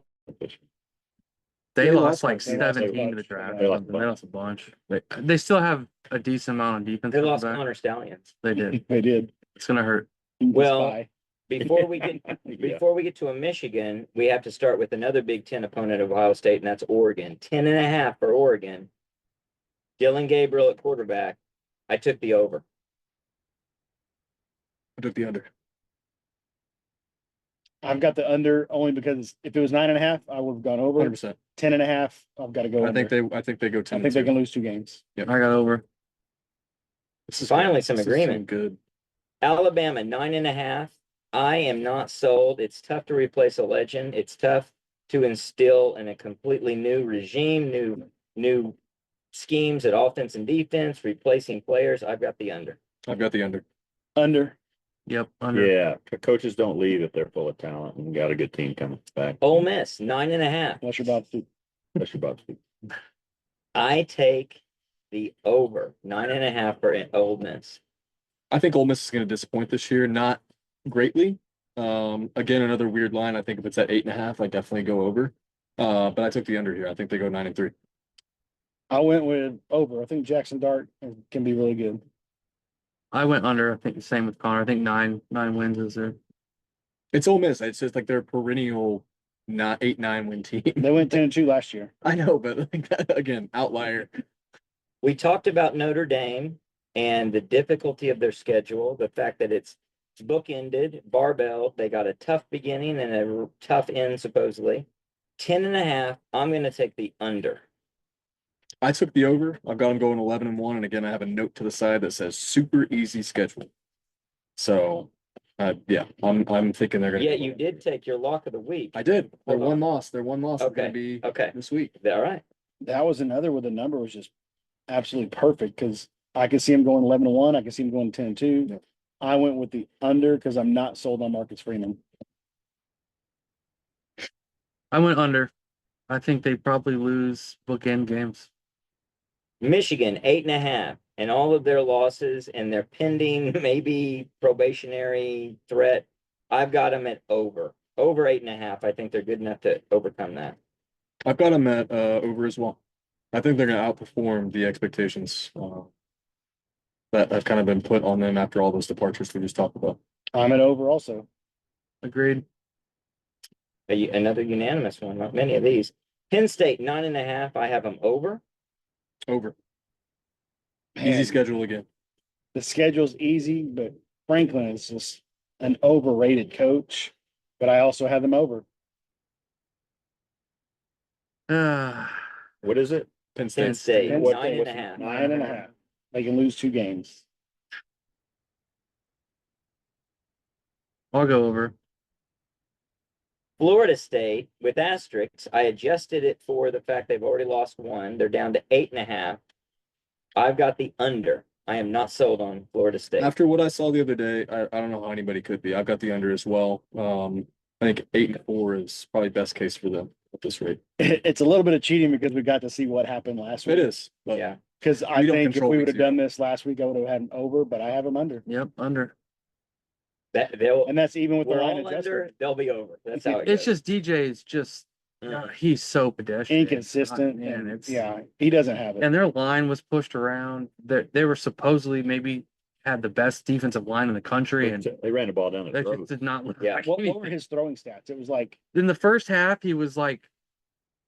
They They lost lost like like- they lost a 17 to the bunch. draft. They or lost a something. They bunch. lost a bunch. They still have a decent amount of defense. They coming lost back. Connor Stallions. They did. They did. It's gonna hurt. Well, Spy. Before we get Yeah. before we get to a Michigan, we have to start with another Big Ten opponent of Ohio State, and that's Oregon. 10.5 for Oregon. Dylan Gabriel at quarterback. I took the over. I took the under. I've got the under only because if it was 9.5, I would have gone over. 100%. 10.5, I've got to go I under. think they go I 10. think they can lose 2 games. I got over. This is Finally good. some This is agreement. Good. Alabama 9.5. I am not sold. It's tough to replace a legend. It's tough to instill in a completely new regime, new schemes at offense and defense, replacing players. I've got the under. I've got the under. Under. Yep. Under. Yeah, coaches don't leave if they're full of talent and got a good team coming back. Ole Miss 9.5. Unless you're about to. That's your Bob Steve. I take the over 9.5 for Ole Miss. I think Ole Miss is going to disappoint this year, not greatly. Again, another weird line. I think if it's at 8.5, I definitely go over. But I took the under here. I think they go 9-3. I went with over. I think Jackson Dart can be really good. I went under. I think the same with Connor. I think nine wins is there. It's Ole Miss. It's just like they're a perennial not 8-9 win team. They went 10-2 last year. I know, but like that, again, outlier. We talked about Notre Dame and the difficulty of their schedule, the fact that it's bookended, barbell. They got a tough beginning and a tough end, supposedly. 10.5. I'm going to take the under. I took the over. I've got them going 11-1, and again, I have a note to the side that says super easy schedule. So, yeah, I'm thinking they're gonna. Yeah, you did take your lock of the week. I did. Their Hold one on. loss. Their one loss is gonna Okay, be okay. this week. All right. That was another where the number was just absolutely perfect because I could see him going 11-1. I could see him going 10-2. Yeah. I went with the under because I'm not sold on Marcus Freeman. I went under. I think they probably lose bookend games. Michigan, 8.5, and all of their losses and their pending maybe probationary threat. I've got them at over 8.5. I think they're good enough to overcome that. I've got them at over as well. I think they're gonna outperform the expectations that have kind of been put on them after all those departures we just talked about. I'm at over also. Agreed. Another unanimous one. Not many of these. Penn State, 9.5. I have them over. Over. Man, Easy schedule again. the schedule's easy, but Franklin is just an overrated coach. But I also have them over. What is it? Penn Penn State. State, Penn What- State, what's 9.5. 9.5. They can lose 2 games. I'll go over. Florida State with asterisks. I adjusted it for the fact they've already lost one. They're down to 8.5. I've got the under. I am not sold on Florida State. After what I saw the other day, I don't know how anybody could be. I've got the under as well. I think 8-4 is probably best case for them at this rate. It's a little bit of cheating because we got to see what happened last week. It is, but Yeah. Because I We don't think if control we week would have zero. done this last week, I would have had them over, but I have them under. Yep, under. That they'll And that's even with the we're line all under, adjustment. they'll be over. That's how it It's goes. just DJ is just Mhm. he's so pedestrian. Inconsistent. Man, And it's yeah, he doesn't have it. and their line was pushed around. They were supposedly maybe had the best defensive line in the country, and They ran the ball down the that throat. just did not look Yeah. like What were anything. his throwing stats? It was like In the first half, he was like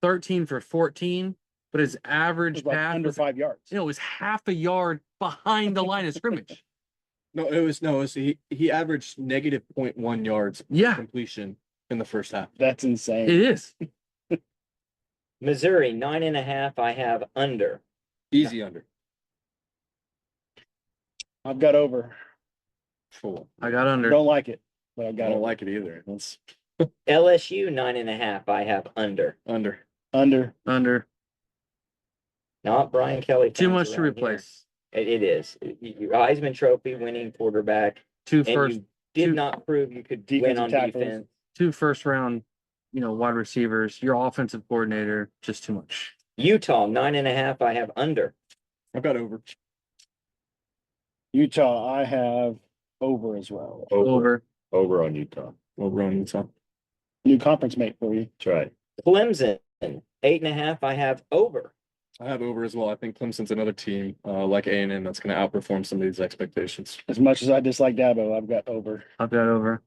13 for 14, but his it average was like pass under was, 5 yards. it was half a yard behind the line of scrimmage. he averaged negative 0.1 yards Yeah, completion in the first half. That's insane. it is. Missouri, 9.5. I have under. Easy under. I've got over. Cool. I got under. Don't like it, but I've I got don't over. like it either. That's LSU, 9.5. I have under. under. Under. Not Brian Kelly. Too fans much to around here. replace. It is. Your Heisman Trophy winning quarterback, Two and first, you did two- not prove you could win Defensive on tackles. defense. 2 first round, wide receivers, your offensive coordinator, just too much. Utah, 9.5. I have under. I've got over. Utah, I have over as well. Over on Utah. Over on Utah. New conference mate for you. That's right. Clemson, 8.5. I have over. I have over as well. I think Clemson's another team like A&M that's going to outperform some of these expectations. As much as I dislike Dabo, I've got over. I've got over.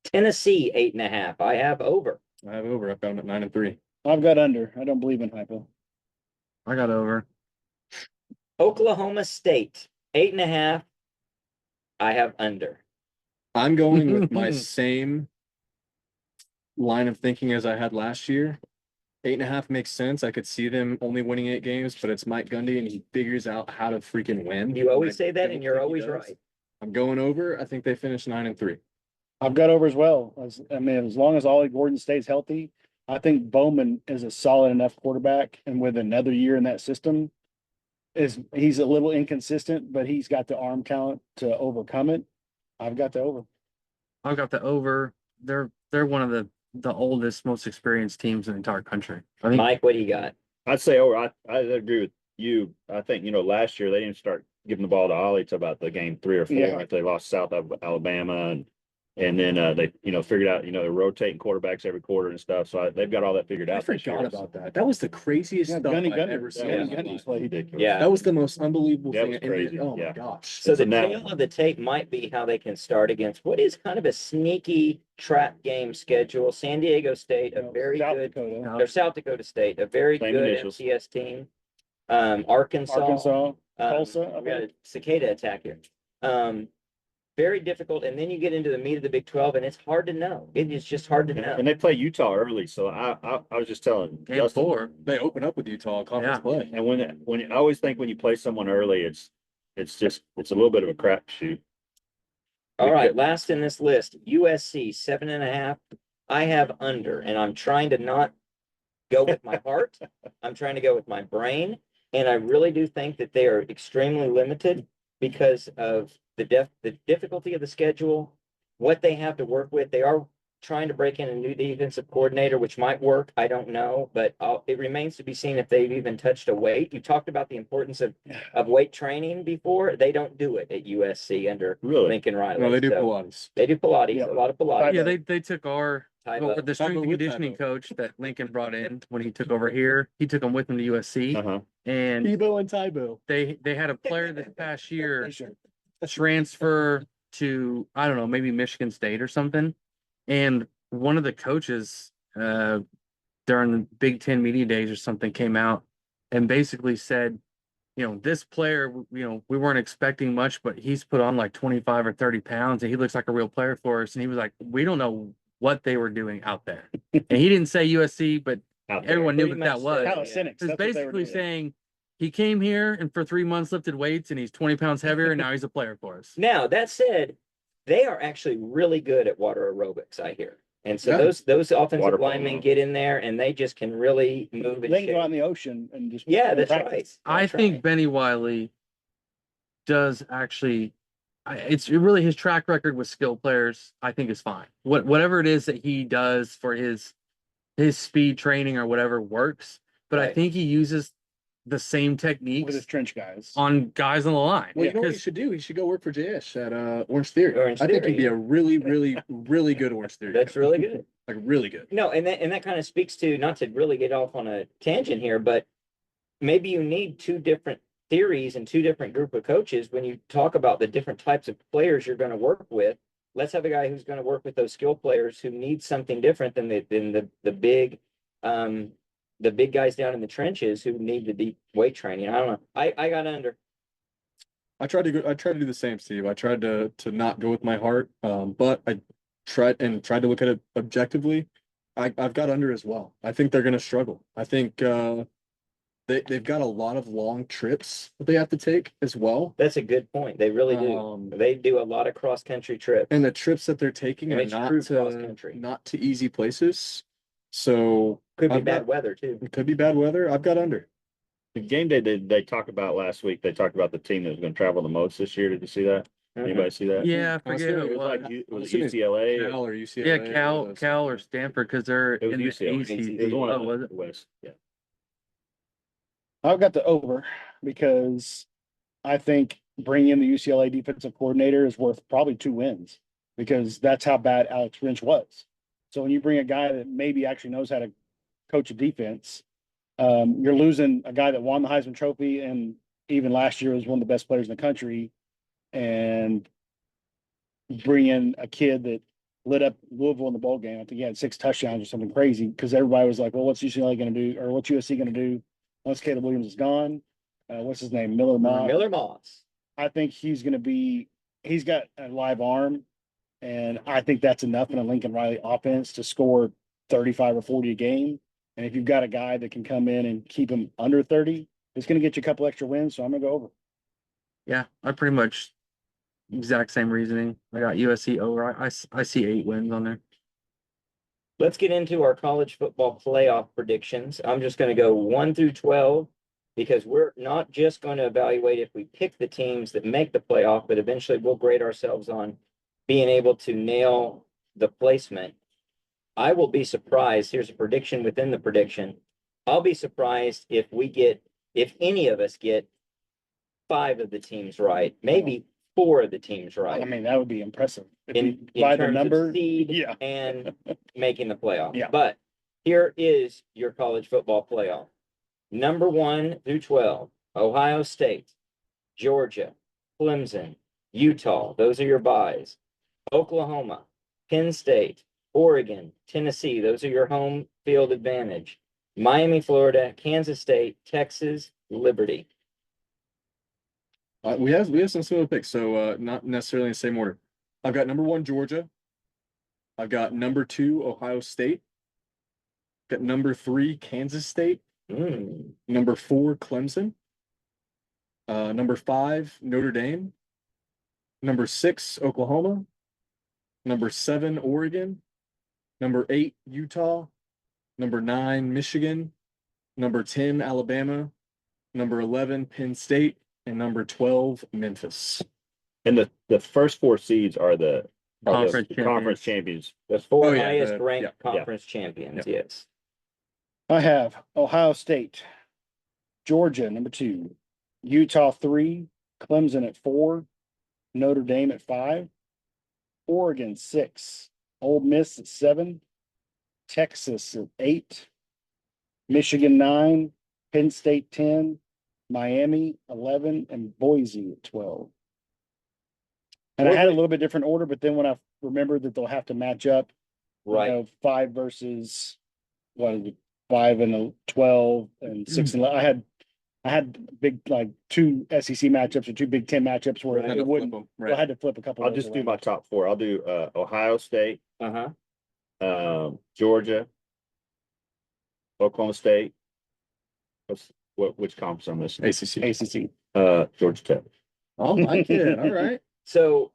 Tennessee, 8.5. I have over. I have over. I've got them at 9-3. I've got under. I don't believe in hypo. I got over. Oklahoma State, 8.5. I have under. I'm going with my same line of thinking as I had last year. 8.5 makes sense. I could see them only winning 8 games, but it's Mike Gundy and he figures out how to freaking win. You always I say that, don't and you're think he always does. right. I'm going over. I think they finish 9-3. I've got over as well. As long as Ollie Gordon stays healthy, I think Bowman is a solid enough quarterback. And with another year in that system, he's a little inconsistent, but he's got the arm talent to overcome it. I've got the over. I've got the over. They're one of the oldest, most experienced teams in the entire country. I think Mike, what do you got? I'd say over. I agree with you. I think, last year they didn't start giving the ball to Ollie till about the game 3 or 4 Yeah. after they lost South Alabama and then they figured out they're rotating quarterbacks every quarter and stuff. So they've got all that figured I out. this forgot year. about that. That was the craziest Yeah, stuff Gundy I've ever seen. Yeah, in my Gundy life. played. Ridiculous. Yeah. That was the most unbelievable That thing. was And crazy. oh my Yeah. gosh. So the now- tail of the tape might be how they can start against what is kind of a sneaky trap game schedule. San Diego State, a very South good, Dakota, or South Dakota State, a very Same good initials. FCS team. Arkansas. Arkansas, Tulsa. I've got a cicada attack here. very difficult. And then you get into the meat of the Big 12 and it's hard to know. It is just hard to know. And they play Utah early, so I was just telling Game Justin, 4. They open up with Utah conference Yeah. play. and when I always think when you play someone early, it's a little bit of a crapshoot. All right, last in this list, USC 7.5. I have under, and I'm trying to not go with my heart. I'm trying to go with my brain. And I really do think that they are extremely limited because of the difficulty of the schedule, what they have to work with. They are trying to break in a new defensive coordinator, which might work. I don't know, but it remains to be seen if they've even touched a weight. You talked about the importance of weight training before. They don't do it at USC under Really? Lincoln Riley. No, they do So Pilates. they do Pilates, Yeah. a lot of Pilates. Yeah, they took our Tybo. the strength Tybo and with conditioning Tybo. coach that Lincoln brought in when he took over here. He took him with him to USC, Uh-huh. and Tebow and Tybo. they had a player this past year Sure. transfer to, I don't know, maybe Michigan State or something. And one of the coaches during the Big Ten media days or something came out and basically said, this player, we weren't expecting much, but he's put on like 25 or 30 pounds and he looks like a real player for us. And he was like, we don't know what they were doing out there. And he didn't say USC, but Out there. everyone knew Pretty what that much was. said, Calisthenics. It's that's what they were basically doing. saying he came here and for 3 months lifted weights and he's 20 pounds heavier and now he's a player for us. Now, that said, they are actually really good at water aerobics, I hear. And so Yeah. those offensive Water linemen polo. get in there and they just can really move and They can go out in shake. the ocean and just Yeah, that's practice. right. I That's think right. Benny Wiley does actually. It's really his track record with skill players. I think is fine. Whatever it is that he does for his speed training or whatever works. But I Right. think he uses the same With his techniques trench guys. on guys on the line. Well, you know what he Because should do? He should go work for JS at Orange Theory. Orange I think Theory. he'd be a really, really, really good Orange Theory. That's coach. really good. Like really good. No, and that kind of speaks to, not to really get off on a tangent here, but maybe you need two different theories and two different group of coaches when you talk about the different types of players you're going to work with. Let's have a guy who's going to work with those skill players who need something different than the big guys down in the trenches who need the deep weight training. I don't know. I got under. I tried to do the same, Steve. I tried to not go with my heart, but I tried to look at it objectively. I've got under as well. I think they're going to struggle. I think they've got a lot of long trips that they have to take as well. That's a good point. They really do. They do a lot of cross country trips. And the trips that they're taking And are it's true cross not country. to easy places. So Could be I've got- bad weather too. it could be bad weather. I've got under. The game day they talked about last week, they talked about the team that was going to travel the most this year. Did you see that? Anybody see that? yeah, I I'm forget who assuming it It was was. like, was it assuming UCLA? Cal or UCLA. Yeah, one of those. Cal or Stanford because they're It was in the UCLA. ACC. It was one Oh, of was the it? West. Yeah. I've got the over because I think bringing in the UCLA defensive coordinator is worth probably 2 wins because that's how bad Alex Grinch was. So when you bring a guy that maybe actually knows how to coach a defense, you're losing a guy that won the Heisman Trophy and even last year was one of the best players in the country, and bring in a kid that lit up Louisville in the bowl game. I think he had 6 touchdowns or something crazy because everybody was like, well, what's UCLA going to do? Or what's USC going to do once Caleb Williams is gone? What's his name? Miller Moss. Miller Moss. I think he's got a live arm, and I think that's enough in a Lincoln Riley offense to score 35 or 40 a game. And if you've got a guy that can come in and keep him under 30, it's going to get you a couple extra wins. So I'm going to go over. Yeah, I pretty much exact same reasoning. I got USC over. I see 8 wins on there. Let's get into our college football playoff predictions. I'm just going to go 1 through 12 because we're not just going to evaluate if we pick the teams that make the playoff, but eventually we'll grade ourselves on being able to nail the placement. I will be surprised. Here's a prediction within the prediction. I'll be surprised if any of us get 5 of the teams right, maybe 4 of the teams right. I mean, that would be impressive. If in you by the terms number, of seed yeah. and making the playoff. Yeah. But here is your college football playoff. Number 1 through 12, Ohio State, Georgia, Clemson, Utah. Those are your byes. Oklahoma, Penn State, Oregon, Tennessee. Those are your home field advantage. Miami, Florida, Kansas State, Texas, Liberty. We have some similar picks, so not necessarily in the same order. I've got number 1, Georgia. I've got number 2, Ohio State. Got number 3, Kansas State. Mm, Number 4, Clemson. Number 5, Notre Dame. Number 6, Oklahoma. Number 7, Oregon. Number 8, Utah. Number 9, Michigan. Number 10, Alabama. Number 11, Penn State. And number 12, Memphis. And the first 4 seeds are the conference champions. champions. the four Oh, yeah, highest the- ranked yeah, conference champions, yes. I have Ohio State, Georgia, number 2, Utah 3, Clemson at 4, Notre Dame at 5, Oregon 6, Ole Miss at 7, Texas at 8, Michigan 9, Penn State 10, Miami 11, and Boise at 12. And I had a little bit different order, but then when I remembered that they'll have to match up, Right. 5 versus what is it, 5 and a 12 and 6 and 11. I had big like 2 SEC matchups or 2 Big Ten matchups where Had it to wouldn't. flip 'em, So I right. had to flip a couple. I'll of those just do around. my top 4. I'll do Ohio State, Uh-huh. Georgia, Oklahoma State. Which conference I'm missing? ACC. ACC. Georgia Tech. I like it. All right. So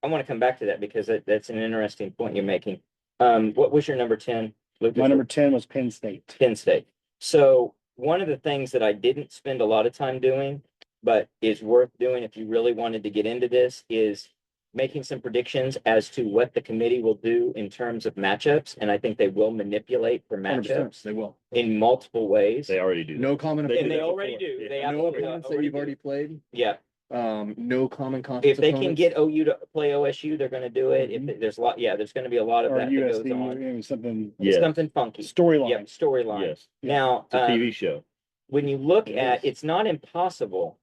I want to come back to that because that's an interesting point you're making. What was your number 10? Lucas? My number 10 was Penn State. Penn State. So one of the things that I didn't spend a lot of time doing, but is worth doing if you really wanted to get into this, is making some predictions as to what the committee will do in terms of matchups. And I think they will manipulate for 100%. matchups They will. in multiple ways. They already do. No common They And opponents. they that already before. do. Yeah. They No absolutely opponents that already you've do. already played. Yeah. No common conference If they can opponents. get OU to play OSU, they're going to do it. Mhm. If there's a lot, yeah, there's going to be a lot of Or that that goes USD, on. something Yes. Something funky. storyline. Yep, storyline. Yes. Now, It's a TV show. when you look It at, is. it's not impossible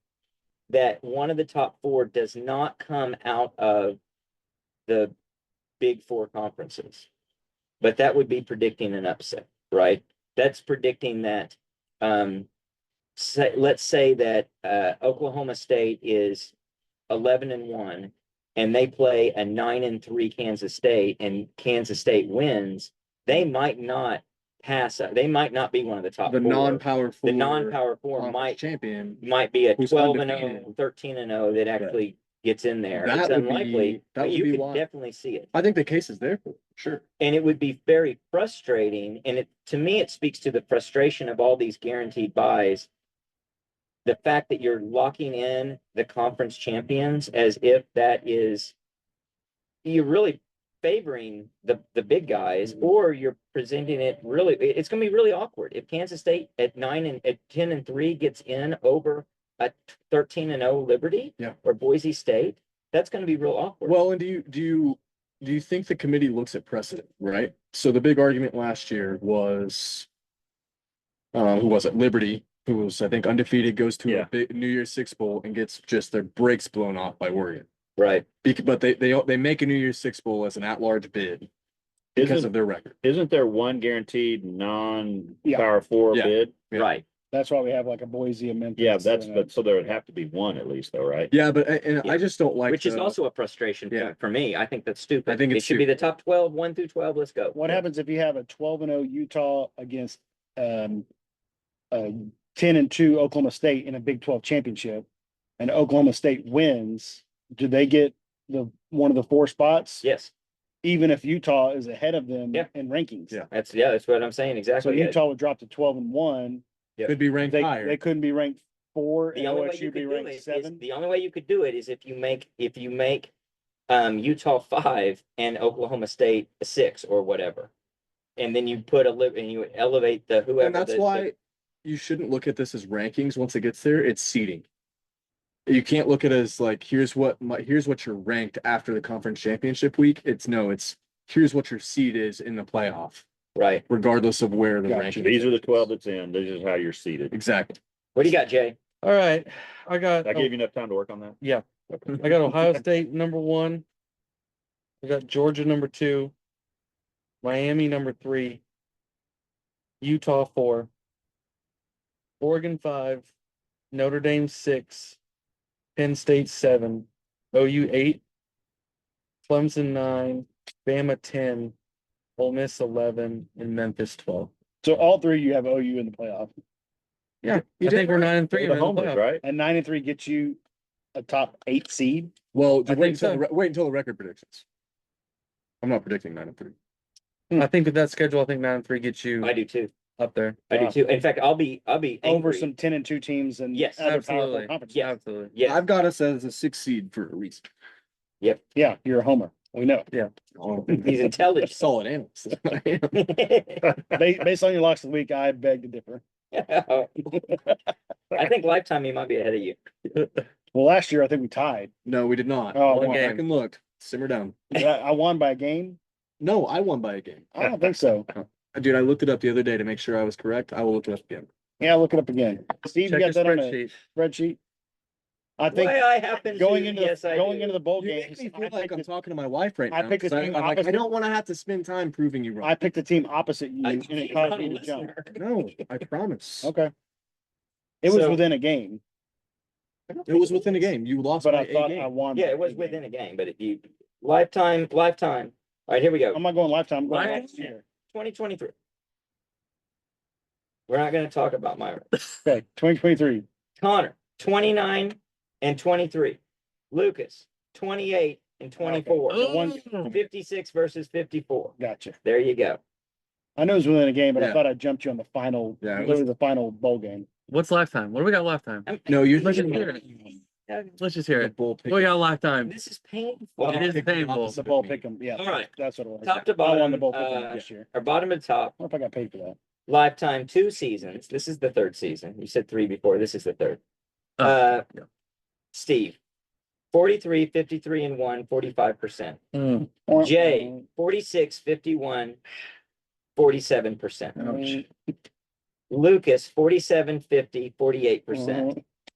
that one of the top 4 does not come out of the big 4 conferences. But that would be predicting an upset, right? That's predicting that, let's say that Oklahoma State is 11-1 and they play a 9-3 Kansas State and Kansas State wins. They might not pass. They might not be one of the top The 4. non-power 4. The non-power 4 conference champion. might be a who's 12-0, undefeated. 13-0 that actually gets in there. That It's would be- unlikely, that but would you be could why. definitely see it. I think the case is there for it, sure. And it would be very frustrating. And to me, it speaks to the frustration of all these guaranteed buys. The fact that you're locking in the conference champions as if that is, you're really favoring the big guys, or you're presenting it really, it's going to be really awkward. If Kansas State at 10-3 gets in over a 13-0 Liberty, Yeah. or Boise State, that's going to be real awkward. Well, and do you think the committee looks at precedent, right? So the big argument last year was, who was it? Liberty, who was, I think, undefeated, goes to Yeah. a big New Year's Six bowl and gets just their brakes blown off by Oregon. Right. But they make a New Year's Six bowl as an at-large bid because of their record. Isn't there one guaranteed non-power 4 Yeah. bid? Yeah. Right. That's why we have like a Boise and Memphis. Yeah, and a- so there would have to be one at least though, right? Yeah, but and Yeah. I just don't like Which is the- also a frustration Yeah. point for me. I think that's stupid. I think It it's should be the top 12, 1 through 12. Let's go. What happens if you have a 12-0 Utah against a 10-2 Oklahoma State in a Big 12 championship, and Oklahoma State wins? Do they get one of the 4 spots? Yes. Even if Utah is ahead of them Yeah. in rankings. Yeah. That's what I'm saying. So Exactly. Yeah. Utah would drop to 12-1. could be ranked They higher. couldn't be ranked 4 The and only way OSU you be could do ranked it is 7. the only way you could do it is if you make Utah 5 and Oklahoma State a 6 or whatever, and then you put and you elevate the whoever. And that's why you shouldn't look at this as rankings. Once it gets there, it's seeding. You can't look at it as like, here's what you're ranked after the conference championship week. It's here's what your seed is in the playoff, right. regardless of where the Gotcha. ranking. These are the 12 that's in. This is how you're seated. Exactly. What do you got, Jay? All right, I got. I gave you enough time to work on that. Yeah, I got Ohio State number 1. I got Georgia number 2. Miami number 3. Utah 4. Oregon 5. Notre Dame 6. Penn State 7. OU 8. Clemson 9, Bama 10, Ole Miss 11, and Memphis 12. So all three you have OU in the playoff, Yeah, You I did think we're 9 and 3 The in the homers, playoff. right? and 9-3 gets you a top 8 seed. Well, I think so. wait until the record predictions. I'm not predicting 9-3. I think with that schedule, I think 9 and 3 gets you I do too. up there. I do Wow. too. In fact, I'll be Over angry. some 10-2 teams and Yes, other absolutely. powerful conferences. Yeah. Absolutely. Yes. I've got us as a 6 seed for a reason. Yeah, you're a homer. We know. Oh, He's intelligent. solid analyst. Based on your locks of the week, I beg to differ. I think lifetime he might be ahead of you. Well, last year I think we tied. No, we did not. Oh, One Go game. back and look. Simmer down. I won by a game. No, I won by a game. I don't think so. Dude, I looked it up the other day to make sure I was correct. I will look it up again. Yeah, look it up again. Steve, Check you your got that on a spreadsheet. spreadsheet? I think Why I happen going to, into yes, the, I going do. into the bowl You games, make me feel I like picked I'm the- talking to my wife right I now. picked the 'cause team I'm like, I opposite. don't want to have to spend time proving you wrong. I picked the team opposite you, I and it can't caused be me a to jump. listener. No, I promise. Okay. It was So- within a game, It was within a game. You lost but by I a thought I game. won. Yeah, by it was a within game. a game, but if you lifetime. All right, here we go. I'm not going lifetime. I'm going Right. last year. 2023. We're not going to talk about my Okay, 2023. Connor, 29 and 23. Lucas, 28 and 24. So one, 56 versus 54. gotcha. There you go. I know it was within a game, but I Yeah. thought I jumped you on the final, Yeah, it literally the final bowl game. What's lifetime? What do we got lifetime? No, you're Let's just thinking hear it. Let's just hear the it. bull What we got lifetime? This is painful. It is painful. It's the bowl pick 'em. Yeah, All right. that's what it was. Top to I won the bottom, bowl pick 'em uh, this year. Or bottom to top, I wonder if I got paid for that. lifetime 2 seasons. This is the third season. You said 3 before. This is the third. Oh, Yeah. Steve, 43, 53 and 1, 45%. Jay, 46, 51, 47%. Mm, Lucas, 47, 50, 48%.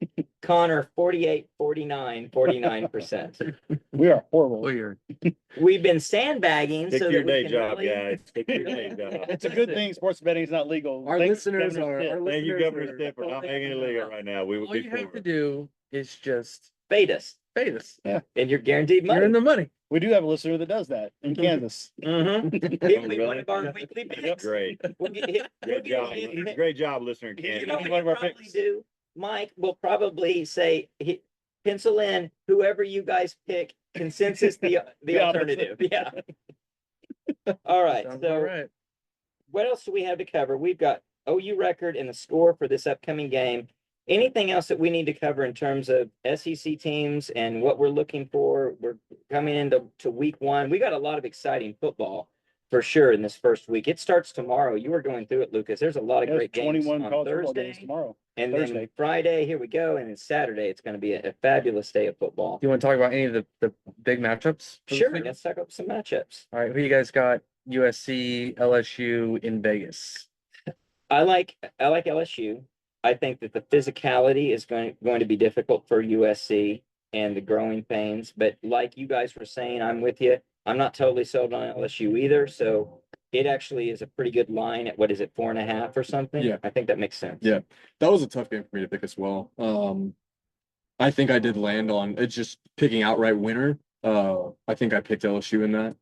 mhm. Connor, 48, 49, 49%. We are horrible. Weird. We've been sandbagging Stick so to your that we day can job, really. guys. Stick to your day job. It's a good thing sports betting is not legal. Our Thanks, listeners Governor are. Stitt. Our Thank you, listeners Governor are- Stitt, for not making it illegal right now. We would All be you have for to it. do is just Bait us, pay us. and you're guaranteed You're in money. the money. We do have a listener that does that in Kansas. Mhm. He'll be one of our weekly picks. Great. We'll get hit. we'll Great get job. hit- Great job, listener in You You Kansas. know He's what one of he'll our probably picks. do? Mike will probably say, pencil in whoever you guys pick, consensus, the The opposite. alternative. Yeah. All right, Sounds so all right. what else do we have to cover? We've got OU record and the score for this upcoming game. Anything else that we need to cover in terms of SEC teams and what we're looking for? We're coming into week 1. We got a lot of exciting football for sure in this first week. It starts tomorrow. You were going through it, Lucas. There's a lot of There's great games 21 on college football games Thursday, tomorrow. and then Thursday. Friday. Here we go, and then Saturday. It's going to be a fabulous day of football. Do you want to talk about any of the big matchups? for this Sure, week? let's talk about some matchups. All right, who you guys got? USC, LSU in Vegas. I like LSU. I think that the physicality is going to be difficult for USC and the growing pains. But like you guys were saying, I'm with you. I'm not totally sold on LSU either. So it actually is a pretty good line at, what is it, 4.5 or something? Yeah. I think that makes sense. Yeah. That was a tough game for me to pick as well. I think I did land on it's just picking outright winner. I think I picked LSU in that.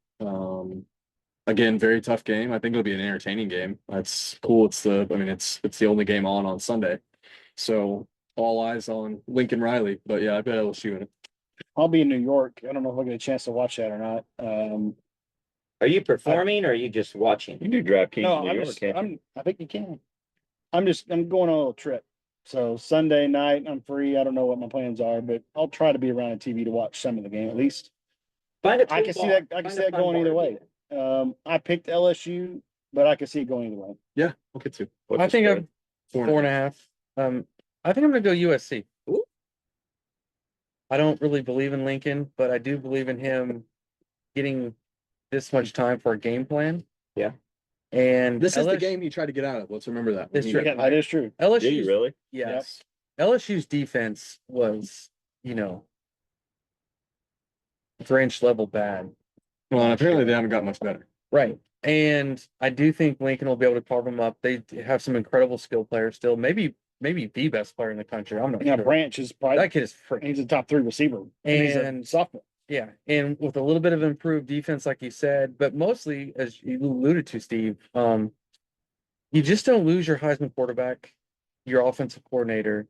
Again, very tough game. I think it'll be an entertaining game. That's cool. It's the only game on Sunday. So all eyes on Lincoln Riley. But yeah, I bet LSU in it. I'll be in New York. I don't know if I'll get a chance to watch that or not. Are you performing or are you just watching? You do DraftKings No, in New I'm York, just, can't you? I think you can. I'm going on a little trip. So Sunday night, I'm free. I don't know what my plans are, but I'll try to be around on TV to watch some of the game at least. Find a I can see that. I can Find see a that fun going bar either to way. do it. I picked LSU, but I can see it going either way. Yeah, I'll get to. What's I the think spread? I'm 4.5. I think I'm gonna go USC. Ooh. I don't really believe in Lincoln, but I do believe in him getting this much time for a game plan. Yeah. And This is the LSU game he tried to get out of. Let's remember that. It's When he true. got Yeah, that fired. is true. Did LSU's you really? yes. LSU's defense was, Grinch level bad. Well, and apparently they haven't got much better. Right. And I do think Lincoln will be able to carve them up. They have some incredible skill players still. Maybe the best player in the country. I'm not Yeah, sure. Branch is probably That kid is freaking. he's a top 3 receiver. And he's a And- sophomore. Yeah, and with a little bit of improved defense, like you said, but mostly, as you alluded to, Steve, you just don't lose your Heisman quarterback, your offensive coordinator,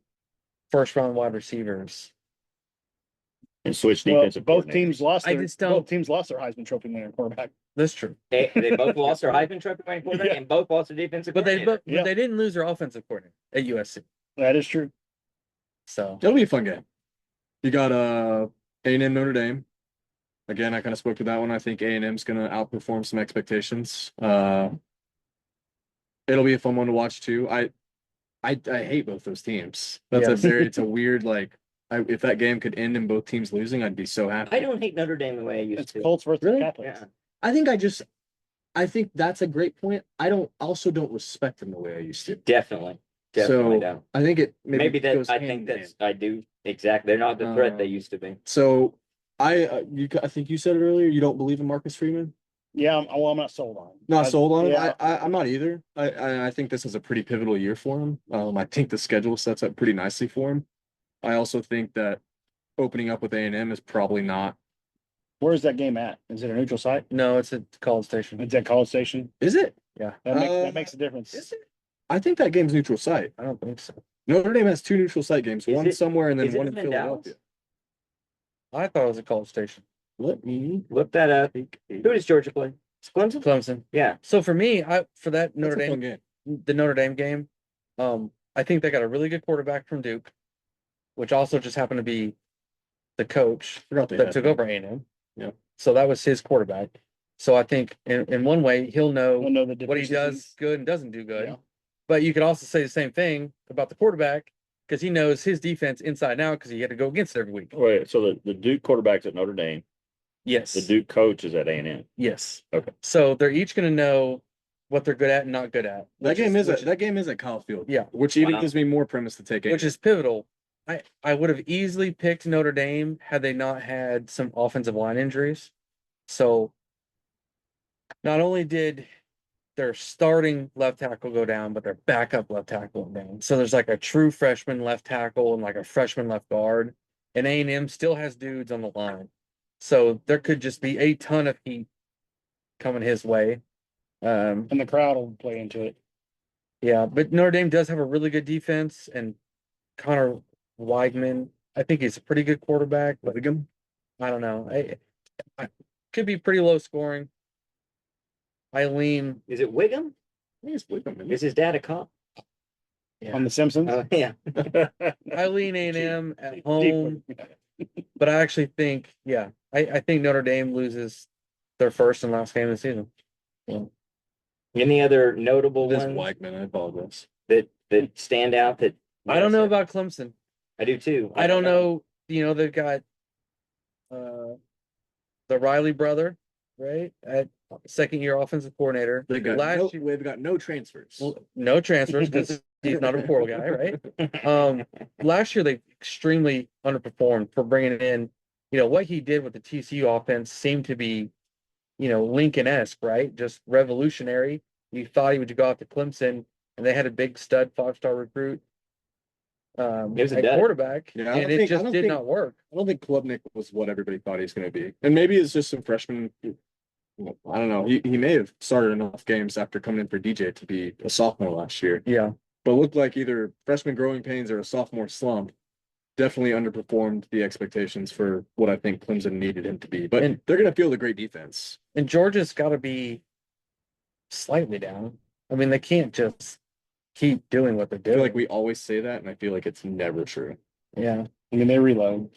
first round wide receivers. And switch Well, defensive both coordinators. teams lost I their, just don't- both teams lost their Heisman Trophy winner quarterback. That's true. They both lost their Heisman Trophy winning quarterback Yeah. and both lost their defensive But they coordinator. but Yeah. they didn't lose their offensive coordinator at USC. That is true. So It'll be a fun game. You got A&M Notre Dame. Again, I kind of spoke to that one. I think A&M's going to outperform some expectations. It'll be a fun one to watch too. I hate both those teams. That's Yes. it's a weird if that game could end in both teams losing, I'd be so happy. I don't hate Notre Dame the way I used It's to. Colts versus Really? Catholics. Yeah. I think that's a great point. I also don't respect them the way I used to. Definitely So don't. I think it Maybe that goes I hand think in that's hand. I do exactly. They're not the threat they used to be. So I think you said it earlier. You don't believe in Marcus Freeman? Yeah, I'm not sold on him. Not sold on him. Yeah. I'm not either. I think this is a pretty pivotal year for him. I think the schedule sets up pretty nicely for him. I also think that opening up with A&M is probably not. Where's that game at? Is it a neutral site? no, it's a College Station. It's at College Station. Is it? Yeah, That makes a difference. Is it? I think that game's neutral site. I don't think so. Notre Dame has two neutral site games, Is one it- somewhere and then is it one in in Dallas? Philadelphia. I thought it was a College Station. Let me Look that up. Who does Georgia play? It's Clemson. Clemson. Yeah. So for me, for that That's Notre a fun Dame, game. the Notre Dame game, I think they got a really good quarterback from Duke, which also just happened to be the coach Forgot they that had took him. over A&M. Yeah. So that was his quarterback. So I think in one way he'll know We'll know the what he does deficiencies. good and doesn't do good. Yeah. But you could also say the same thing about the quarterback because he knows his defense inside and out because he had to go against it every week. Wait, so the Duke quarterback's at Notre Dame, Yes. the Duke coach is at A&M. Yes. Okay. So they're each going to know what they're good at and not good at. That game is at Kyle Field. Yeah. Which even Wow. gives me more premise to take Which is pivotal. I would have easily picked Notre Dame had they not had some offensive line injuries. So not only did their starting left tackle go down, but their backup left tackle went down. So there's like a true freshman left tackle and like a freshman left guard. And A&M still has dudes on the line. So there could just be a ton of heat coming his way. And the crowd will play into it. Yeah, but Notre Dame does have a really good defense, and Connor Weidman, I think he's a pretty good quarterback, but Wiggum. I don't know. I could be pretty low scoring. I lean, Is it Wiggum? I think it's Wiggum. isn't Is it? his dad a cop? Yeah. On The Simpsons. Yeah. I lean A&M at Deep- home, but I actually think, yeah, I think Notre Dame loses their first and last game of the season. Any other notable It is ones Weigman. I apologize. that stand out that I don't know about Clemson. I do too. I don't know. They've got the Riley brother, right? At second year offensive coordinator. They've got Last year, we've got no transfers. well, no transfers because he's not a portal guy, right? Last year they extremely underperformed for bringing in, what he did with the TCU offense seemed to be, Lincoln-esque, right? Just revolutionary. You thought he would go out to Clemson, and they had a big stud 5-star recruit. It was a at dud. quarterback, Yeah, I and don't it think- I just don't did think- not work. I don't think Klubnik was what everybody thought he was going to be, and maybe it's just some freshman. I don't know. He may have started enough games after coming in for DJ to be a sophomore last year, Yeah. but looked like either freshman growing pains or a sophomore slump. Definitely underperformed the expectations for what I think Clemson needed him to be. But And- they're going to field a great defense. And Georgia's got to be slightly down. I mean, they can't just keep doing what they're I doing. feel like we always say that, and I feel like it's never true. yeah, I mean, they reload.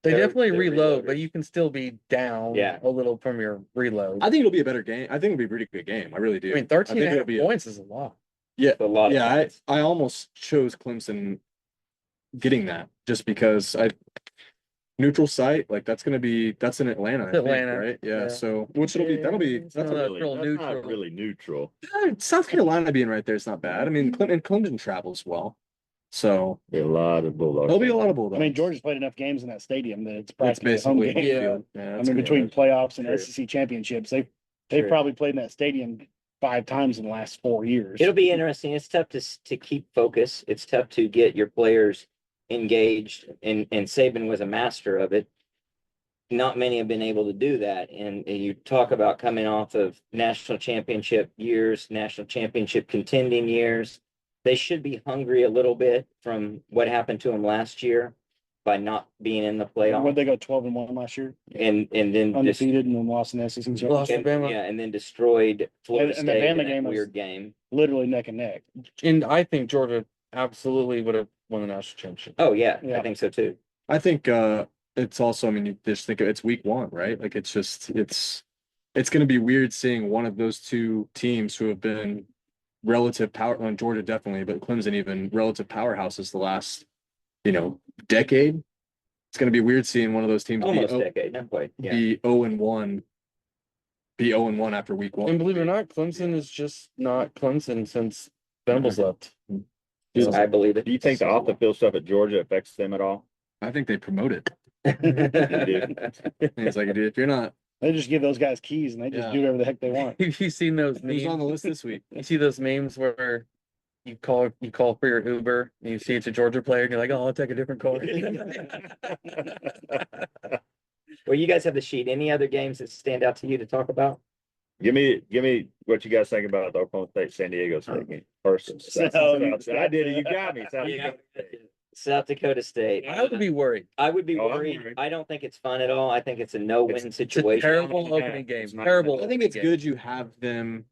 they They're- definitely they're reload, reloaders. but you can still be down Yeah. a little from your reload. I think it'll be a better game. I think it'll be a pretty good game. I really do. I mean, I 13 think and a it'll half be points is a lot. Yeah, A lot of yeah. points. I almost chose Clemson getting that just because neutral site that's in Atlanta, I think, Atlanta, right? Yeah. yeah. So that'll be It's that's not a, a real That's neutral. not really neutral. South Carolina being right there is not bad. I mean, Clemson travels well, so Be a lot of Bulldogs. there'll be a lot of I Bulldogs. mean, Georgia's played enough games in that stadium that it's That's practically a home basically game. Yeah. field. Yeah, I that's mean, good. between playoffs and True. SEC championships, they've True. probably played in that stadium 5 times in the last 4 years. It'll be interesting. It's tough to keep focus. It's tough to get your players engaged, and Saban was a master of it. not many have been able to do that. And you talk about coming off of national championship years, national championship contending years. They should be hungry a little bit from what happened to them last year by not being in the When playoff. they go 12-1 last year, And then just, undefeated, and then lost in the SEC Lost championship. to Bama. yeah, and then destroyed Florida And the State in Bama that game was- weird game. Literally neck and neck. And I think Georgia absolutely would have won the national championship. Oh, yeah, Yeah. I think so too. I think it's also, I mean, you just think it's week one, right? Like it's just it's gonna be weird seeing one of those two teams who have been relative power on Georgia definitely, but Clemson even relative powerhouses the last, decade. It's gonna be weird seeing one of those teams Almost decade, not quite. Yeah. be 0-1, be 0-1 after week one. And believe it or not, Clemson is just not Clemson since Venables left. I believe it. Do you think the off the field stuff at Georgia affects them at all? I think they promote it. it. It's like, dude, if you're not, They just give those guys keys and they just Yeah. do whatever the heck they want. Have you seen those who's on the memes? list this week? You see those memes where you call for your Uber and you see it's a Georgia player and you're like, oh, I'll take a different car. Well, you guys have the sheet. Any other games that stand out to you to talk about? Give me what you guys think about the Oklahoma State San Diego State game first. I did it. You got me. South Yeah. Dakota State. South Dakota State. I would be worried. I would be Oh, I'm worried. worried. I don't think it's fun at all. I think it's a no-win It's a It's a situation. terrible Yeah, opening game. it's not- Terrible. I think it's opening game. good you have them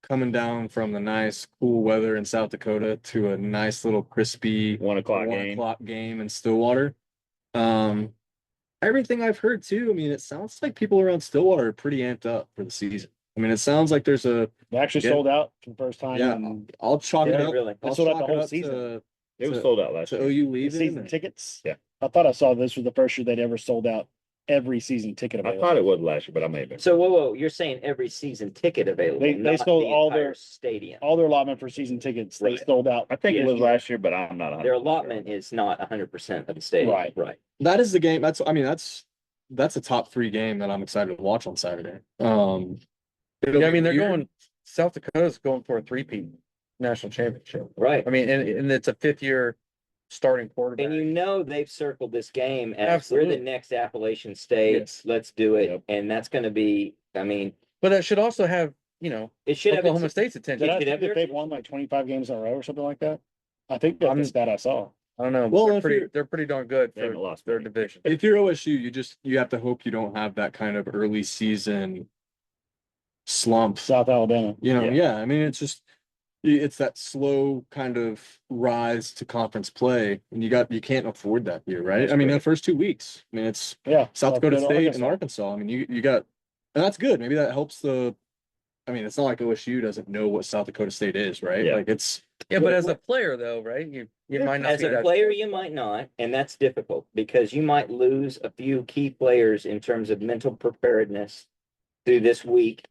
coming down from the nice cool weather in South Dakota to a nice little crispy 1 o'clock 1 game. o'clock game in Stillwater. Everything I've heard too, I mean, it sounds like people around Stillwater are pretty amped up for the season. I mean, it sounds like there's a, They actually Yeah. sold out for the first time. yeah, in I'll chalk it Yeah, up. really. I'll sold out the chalk whole it up season. It was to- sold out last to year. OU the leaving. season and- tickets. Yeah. I thought I saw this was the first year they'd ever sold out every season ticket I available. thought it was last year, but I may have been. So, whoa, you're saying every season ticket available, They not sold the all entire their- stadium. All their allotment for season tickets, they Right. sold out. I think it this was year. last year, but I'm not. 100% Their sure. allotment is not 100% of the stadium. Right. Right. That is the game. That's a top 3 game that I'm excited to watch on Saturday. Yeah, I mean, they're going, South Dakota's going for a three-peat national championship. Right. I mean, and it's a 5th-year starting quarterback. And they've circled this game as we're Absolutely. the next Appalachian State. Yes. Let's do it. Yep. And that's going to be, I mean, But that should also have, it should have Oklahoma its, State's Did attention. I Did see have that yours? they've won like 25 games in a row or something like that? I think that's the I'm- stat I saw. I don't know. Well, Well, if you're- they're pretty darn good They haven't for lost their many. division. If you're OSU, you have to hope you don't have that kind of early season slump. South Alabama. Yeah, I mean, it's that slow kind of rise to conference play, and you can't afford that here, right? That's I mean, the correct. first 2 weeks, I mean, it's Yeah. South Dakota State and Arkansas. Arkansas. I mean, you got, and that's good. Maybe that helps I mean, it's not like OSU doesn't know what South Dakota State is, right? Yeah. Like it's, Yeah, but as a player though, right? You might not as see a that. player, you might not, and that's difficult because you might lose a few key players in terms of mental preparedness through this week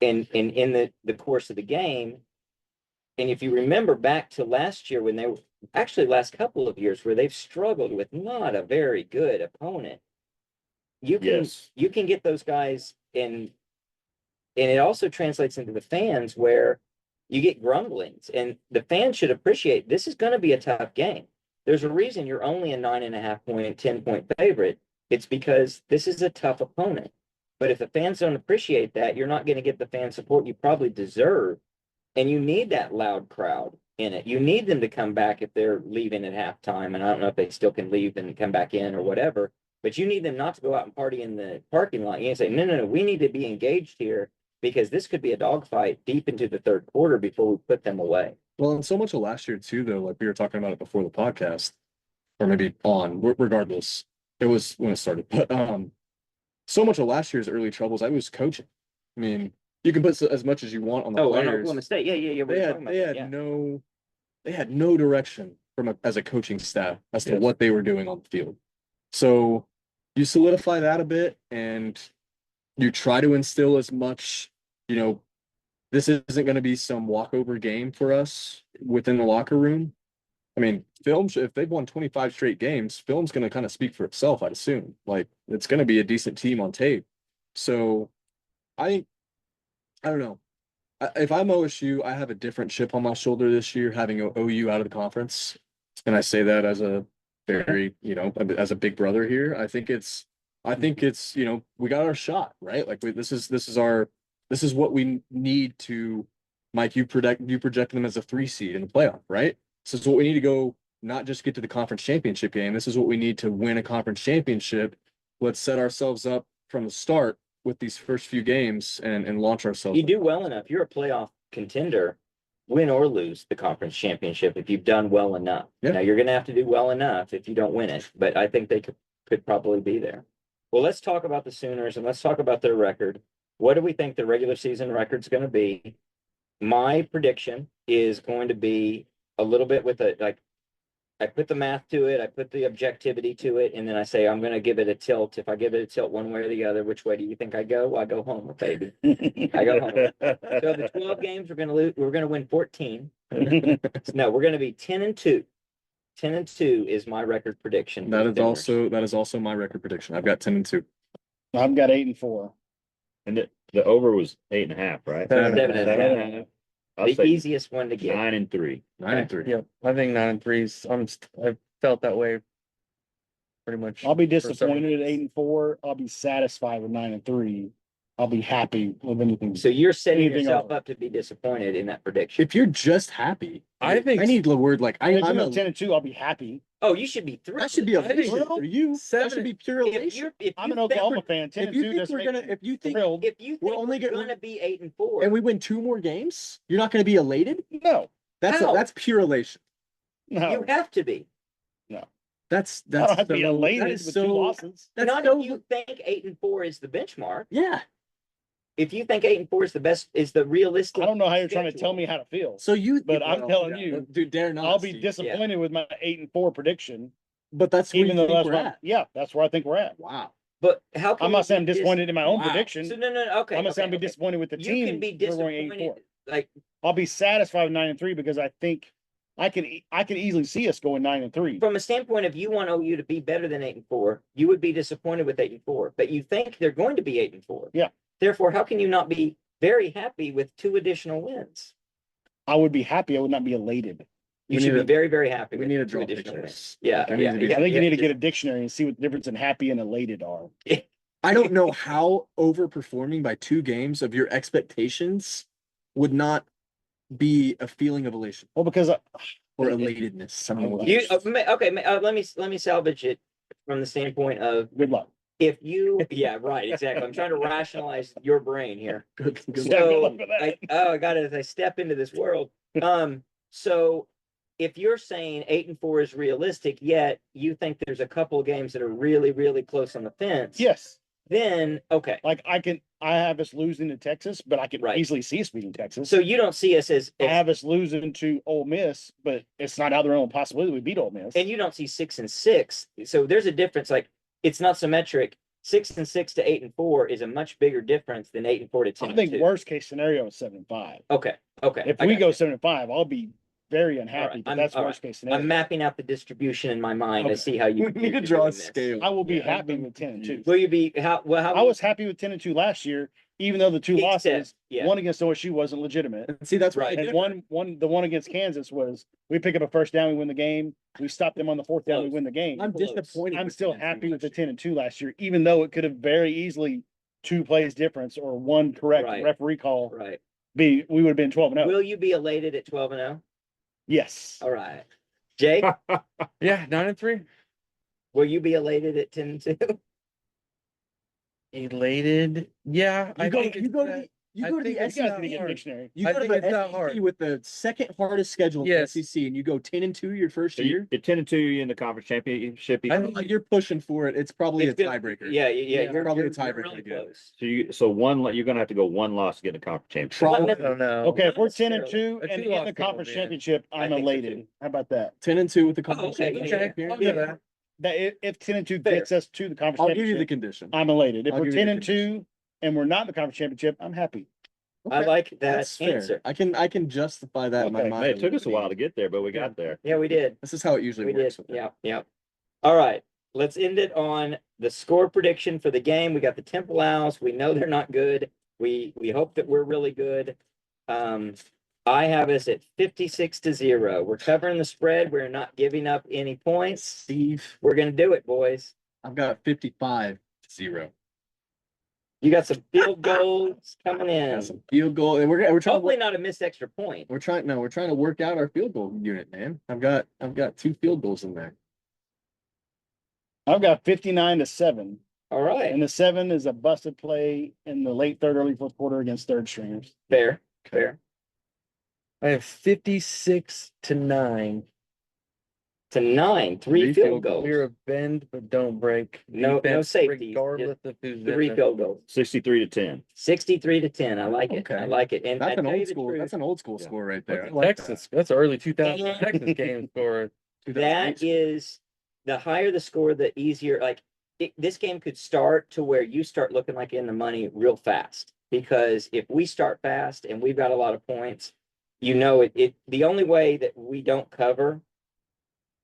and in the course of the game. And if you remember back to last year when they were actually last couple of years where they've struggled with not a very good opponent, you can get those guys and it also translates into the fans where you get grumblings and the fans should appreciate this is going to be a tough game. There's a reason you're only a 9.5 point, 10-point favorite. It's because this is a tough opponent. But if the fans don't appreciate that, you're not going to get the fan support you probably deserve. And you need that loud crowd in it. You need them to come back if they're leaving at halftime. And I don't know if they still can leave and come back in or whatever, but you need them not to go out and party in the parking lot. You need to say, no, we need to be engaged here because this could be a dogfight deep into the third quarter before we put them away. well, and so much of last year too, though, like we were talking about it before the podcast, or maybe regardless, it was when it started, but so much of last year's early troubles, I was coaching. I mean, you can put as much as you want on the Oh, and players. Oklahoma State. Yeah. They had no direction as a coaching staff as to Yes. what they were doing on the field. So you solidify that a bit and you try to instill as much, this isn't going to be some walkover game for us within the locker room. I mean, if they've won 25 straight games, film's going to kind of speak for itself, I'd assume. Like, it's going to be a decent team on tape. So I don't know. If I'm OSU, I have a different chip on my shoulder this year, having OU out of the conference. And I say that as a very, as a big brother here. I think it's I think it's, we got our shot, right? Like this is what we need to, Mike, you project them as a 3 seed in the playoff, right? This is what we need to go, not just get to the conference championship game. This is what we need to win a conference championship. Let's set ourselves up from the start with these first few games and launch ourselves. You do well enough. You're a playoff contender, win or lose the conference championship if you've done well enough. Yeah. Now you're going to have to do well enough if you don't win it, but I think they could probably be there. Well, let's talk about the Sooners and let's talk about their record. What do we think the regular season record's going to be? My prediction is going to be a little bit with I put the math to it, I put the objectivity to it, and then I say I'm going to give it a tilt. If I give it a tilt one way or the other, which way do you think I go? I go home, baby. I go home. So the 12 games we're going to lose. We're going to win 14. No, we're going to be 10-2. 10-2 is my record prediction. That is also my record prediction. I've got 10-2. I've got 8-4. And the over was 8.5, right? 7.5. I'll The say easiest one to get. 9-3. 9-3. Yep, I think 9-3s. I've felt that way pretty much. I'll be for several disappointed at years. 8-4. I'll be satisfied with 9-3. I'll be happy with anything. So you're setting Anything yourself over. up to be disappointed in that prediction. If you're just happy, I think I need the word like If I'm I'm a, 10-2, I'll be happy. Oh, you should be thrilled. that should be a I think vision for you. That seven- should be pure If elation. you I'm an think Oklahoma fan. If you 10-2 think doesn't we're make gonna, me if you think, thrilled. if you think We're only we're gonna- going to be 8-4, and we win 2 more games, you're not going to be elated. No, How? That's pure elation. no. you have to be. That's I don't have to be so- elated that with is 2 so, losses. that's Not so, if you think 8-4 is the benchmark. yeah. If you think 8-4 is the best, is the realistic. I don't know how you're trying to schedule. tell me how to feel. So you, But I'm telling yeah, you, dude, dare not. I'll be Steve. disappointed with my 8-4 prediction, But that's where even you though think that's we're where, at. yeah, that's where I think we're at. Wow. But how can I'm you not saying I'm be disappointed in my own Wow. prediction. So no, okay. I'm not saying I'll be okay. disappointed with the You team. can be if we're going disappointed. 8-4. Like, I'll be satisfied with 9-3 because I think I can easily see us going 9-3. from a standpoint of you want OU to be better than 8-4, you would be disappointed with 8-4, but you think they're going to be 8-4. Yeah. Therefore, how can you not be very happy with 2 additional wins? I would be happy. I would not be elated. You We should need be to- very, very happy. We with need to 2 draw additional wins. pictures. Yeah, There needs yeah, to be- yeah. I think you need to yeah. get a dictionary and see what the difference in happy and elated are. I don't know how overperforming by 2 games of your expectations would not be a feeling of elation Well, because or elatedness. I don't know what You it is. okay? Let me salvage it from the standpoint of good luck. if you. Yeah, right. Exactly. I'm trying to rationalize your brain here. Good Yeah, good So luck with that. I got it as I step into this world. So if you're saying 8-4 is realistic, yet you think there's a couple of games that are really, really close on the fence. Yes. Then okay. Like I have us losing to Texas, but I can Right. easily see us beating Texas. So you don't see us as I have us losing to Ole Miss, but it's not out of the realm of possibility we beat Ole Miss. and you don't see 6-6. So there's a difference. Like it's not symmetric. 6-6 to 8-4 is a much bigger difference than 8-4 to 10. I think worst case scenario is 7-5. Okay. Okay. If I we got go you. 7-5, I'll be very unhappy. right, But I'm- that's all worst case scenario. I'm mapping out the distribution in my mind Okay. to see how you. We need to you're draw a doing this. scale. I will be Yeah, happy I'm with 10-2. Will you be how? Well, how I was happy with 10-2 last year, even though the 2 Except- losses, yeah. one against OSU wasn't legitimate. And see, that's Right. right. And the one against Kansas was we pick up a first down, we win the game. We stop them on the 4th down, we Close. win the game. I'm close. disappointed. I'm with still 10-2 happy with the last year. 10-2 last year, even though it could have very easily 2 plays difference or 1 correct Right. referee call. right. We would have been 12-0. Will you be elated at 12-0? Yes. All right. Jay, Yeah, 9-3. will you be elated at 10-2? Elated. Yeah, I think You go to the I you go to think the You it's guys not need to get a hard. dictionary. You I go to think the it's not SEC hard. with the second hardest schedule in the Yes. SEC, and you go 10-2 your first So year. you're 10-2 in the conference championship. I So think- You're pushing for it. It's probably It's a gonna- tiebreaker. Yeah, Yeah, you're probably a you're tiebreaker really again. close. you're gonna have to go 1 loss to get in the conference championship. Probably I don't know. Okay, if not we're necessarily. 10-2 A and in two-loss the conference deal, man. championship, I I'm think so, elated. too. How about that? 10-2 with the conference okay, championship. Okay, here. I'll do that. That if 10-2 Fair. gets us to the conference I'll give you the championship, condition. I'm elated. If I'll we're give you the 10-2 and we're not in the conference championship, I'm happy. I Okay, like that that's fair. answer. I can justify that in my Okay. mind. It took us a while to get there, but we Yeah. got there. Yeah, we did. This is how it usually We did. works. with me. Yeah, yeah. All right. Let's end it on the score prediction for the game. We got the Temple Owls. We know they're not good. We hope that we're really good. I have us at 56-0. We're covering the spread. We're not giving up any points. Steve, We're gonna do it, boys. I've got 55-0. 0. You got some field goals coming in. Got some field goal, and we're trying to Hopefully not a missed extra point. we're trying to work out our field goal unit, man. I've got 2 field goals in there. I've got 59-7. All right, And the 7 is a busted play in the late third, early fourth quarter against third stringers. fair, fair. I have 56-9. To 9, Three 3 field field goals. We're a bend but don't break. No Defense, safeties, regardless of who's in 3 there. field goals. 63-10. 63-10. I like it. Okay. I like it. And I That's an tell you old the school. truth, That's an old school Yeah. score right there. I That's like Texas. That's an early 2000 And- Texas game score. that. that 2008. is the higher the score, the easier. Like this game could start to where you start looking like in the money real fast. Because if we start fast and we've got a lot of points, the only way that we don't cover.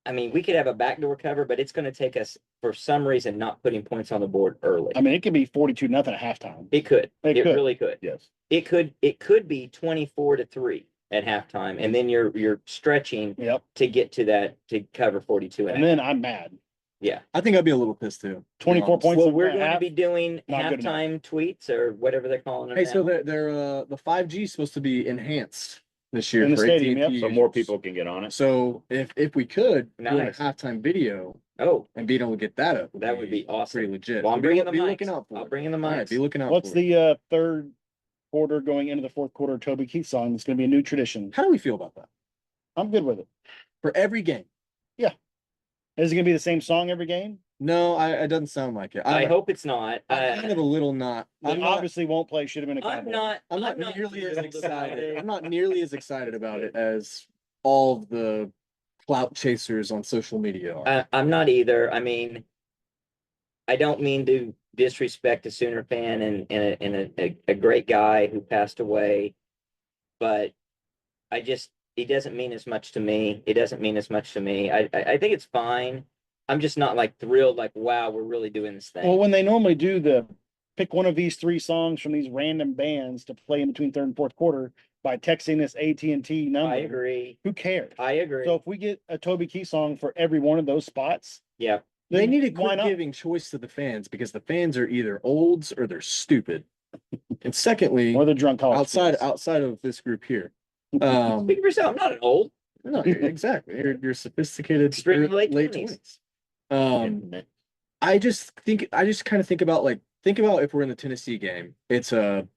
I mean, we could have a backdoor cover, but it's going to take us for some reason not putting points on the board early. I mean, it could be 42-0 at halftime. It could. It It could. really could. Yes. It could be 24-3 at halftime, and then you're stretching Yep. to get to that to cover 42 And then I'm mad. yeah. I think I'd be a little pissed too. 24 points. Well, in we're a going to half. be doing not good halftime tweets or whatever they're calling them. Hey, so now. they're the 5G is supposed to be enhanced this year In the for stadium, AT&T yep. So more users. people can get on it. So if we could do a Nice. halftime video Oh, and being able to get that up, that would be awesome. pretty legit. Well, I'm So be bringing the be mics. looking out for I'll it. bring in the All right, mics. be looking out. What's for it. the third quarter going into the fourth quarter Toby Keith song? It's going to be a new tradition. How do we feel about that I'm good with it. for every game? Is it going to be the same song every game? No, it doesn't sound like it. I hope it's not. I'm kind of a little not. They I'm not. obviously won't play. Should have been a I'm Cowboy. not. I'm not not nearly as thrilled excited. about it. I'm not nearly as excited about it as all of the clout chasers on social media are. I'm not either. I mean, I don't mean to disrespect a Sooner fan and a great guy who passed away, but he doesn't mean as much to me. It doesn't mean as much to me. I think it's fine. I'm just not like thrilled, like, wow, we're really doing this thing. Well, when they normally do pick one of these 3 songs from these random bands to play in between third and fourth quarter by texting this AT&T number. I agree. Who cares? I agree. So if we get a Toby Keith song for every one of those spots, Yeah. They then need to why quit not? giving choice to the fans because the fans are either olds or they're stupid. And secondly, Or the drunk college kids. outside of this group here, Speak for yourself. I'm not an old. no, exactly. You're sophisticated, Extremely late late 20s. 20s. I just kind of think about if we're in the Tennessee game, it's a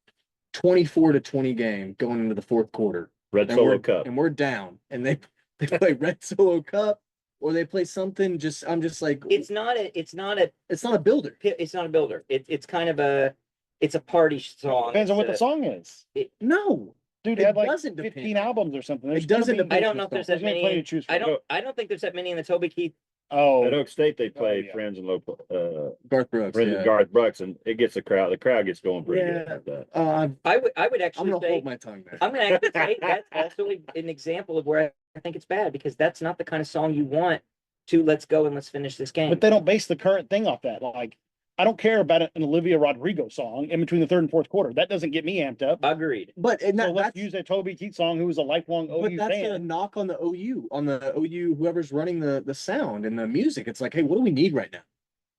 24-20 game going into the fourth quarter. Red And Solo we're, Cup. and we're down, and they play Red Solo Cup, or they play something. I'm just like, It's not a it's not a builder. it's not a builder. It's kind of it's a party song. Depends on what the It's song is. No, Dude It had like doesn't 15 depend. albums or something. There's It doesn't gonna be- I don't know if there's that gonna be many. plenty to choose I from. don't think there's that many in the Toby Keith. Oh, At Oak State, they play yeah. Friends and Garth Brooks. Friends of Yeah. Garth Brooks, and it gets the crowd gets going pretty good. Yeah. with that. I would I'm actually gonna say hold my tongue there. I'm gonna actually say that's also an example of where I think it's bad because that's not the kind of song you want to let's go and let's finish this game. but they don't base the current thing off that. Like, I don't care about an Olivia Rodrigo song in between the third and fourth quarter. That doesn't get me amped up. Agreed. But So let's that's use a Toby Keith song who was a lifelong but OU that's a fan. knock on the OU, whoever's running the sound and the music. It's like, hey, what do we need right now?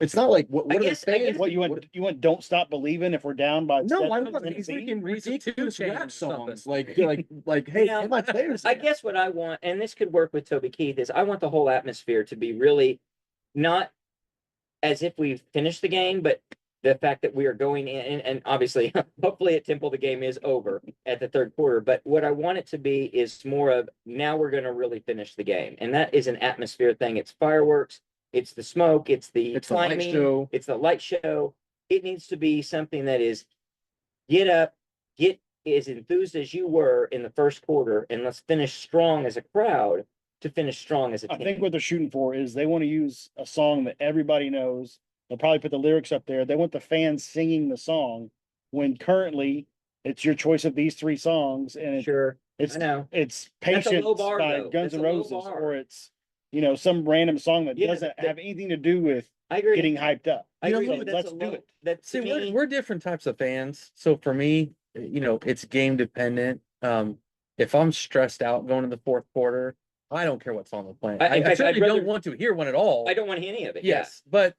It's not like what I are the guess- I guess fans? What you want? Don't stop believing if we're down by. No, I 7 want in these the freaking Reese of ridiculous Two Chainz rap or something. songs. Like, hey, Yeah. get my players. I there. guess what I want, and this could work with Toby Keith, is I want the whole atmosphere to be really not as if we've finished the game, but the fact that we are going in, and obviously, hopefully at Temple, the game is over at the third quarter. But what I want it to be is more of now we're going to really finish the game. And that is an atmosphere thing. It's fireworks, it's the smoke, it's the It's the light timing, show. it's the light show. It needs to be something that is get up, get as enthused as you were in the first quarter, and let's finish strong as a crowd to finish strong as a I team. think what they're shooting for is they want to use a song that everybody knows. They'll probably put the lyrics up there. They want the fans singing the song when currently it's your choice of these 3 songs and Sure, it's I know. it's That's a Patience low bar, by though. Guns That's N' a low Roses bar. or it's some random song that Yeah, doesn't that- have anything to do with I agree. getting hyped up. I You know, agree. so that that's let's a do low, it. that to See, me, we're different types of fans. So for me, it's game dependent. If I'm stressed out going to the fourth quarter, I don't care what song they're playing. In I fact, certainly I'd rather- don't want to hear one at all. I don't want any of it. Yes, but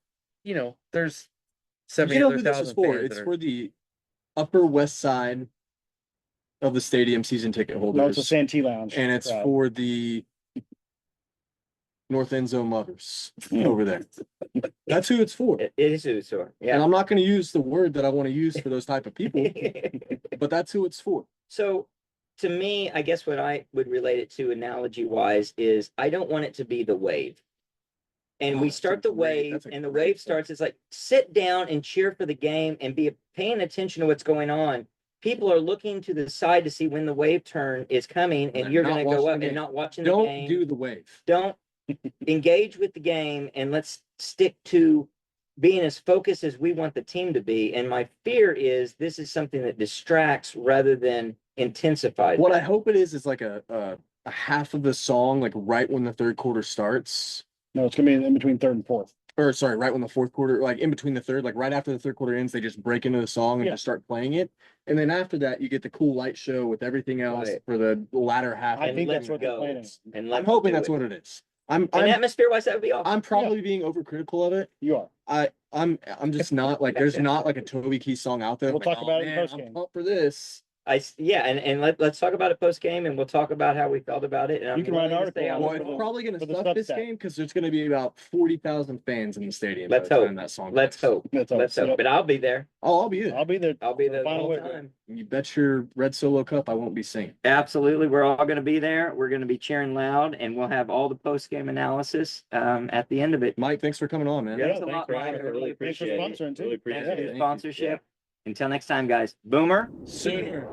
there's 70 You know other who this is thousand for? fans It's that are. for the Upper West Side of the stadium season ticket No, it's a holders. Santee Lounge. And it's crowd. for the North End Zone lovers Hmm. over there. That's who it's for. It is who it's for, And yeah. I'm not gonna use the word that I want to use for those type of people, but that's who it's for. So to me, I guess what I would relate it to analogy wise is I don't want it to be the wave. And Oh, we that's a start the great- wave that's a and the great wave point. starts, it's like, sit down and cheer for the game and be paying attention to what's going on. People are looking to the side to see when the wave turn is coming they're and you're not gonna go watching up the and game. not watching the Don't game. do the wave. Don't engage with the game and let's stick to being as focused as we want the team to be. And my fear is this is something that distracts rather than intensifies. What I hope it is like a half of the song, like right when the third quarter starts. No, it's gonna be in between third and fourth. Or sorry, right when the fourth quarter, like in between the third, like right after the third quarter ends, they just break into the song and Yeah. just start playing it. And then after that, you get the cool light show with everything else Right. for the latter half. I And think let's that's what they're go. planning. And I'm let's hoping do that's it. what it is. And atmosphere wise, that would be awesome. I'm probably being overcritical of it. You are. I'm just not like there's not like a Toby Keith song out there. We'll I'm like, talk about it in man, postgame. I'm pumped for this. Yeah, and let's talk about it post game and we'll talk about how we felt about it. And I'm You can write an willing to article stay on on it Well, the for it's the- call. probably gonna for the suck this Substack. game because there's gonna be about 40,000 fans in the stadium. Let's by the time hope. that song Let's plays. hope. That's all. Let's hope. Yep. But I'll be there. Oh, I'll be there. I'll be there. I'll be for there the final whole whistle. time. You bet your red solo cup I won't be singing. Absolutely. We're all going to be there. We're going to be cheering loud and we'll have all the post game analysis at the end of it. Mike, thanks for coming on, man. Yeah. Yeah, Thanks a thanks lot, for Mike. having I us. I really really appreciate appreciate it. it. Really Thanks appreciate for it. the Thank you. sponsorship. Until next time, guys. Boomer. Sooner.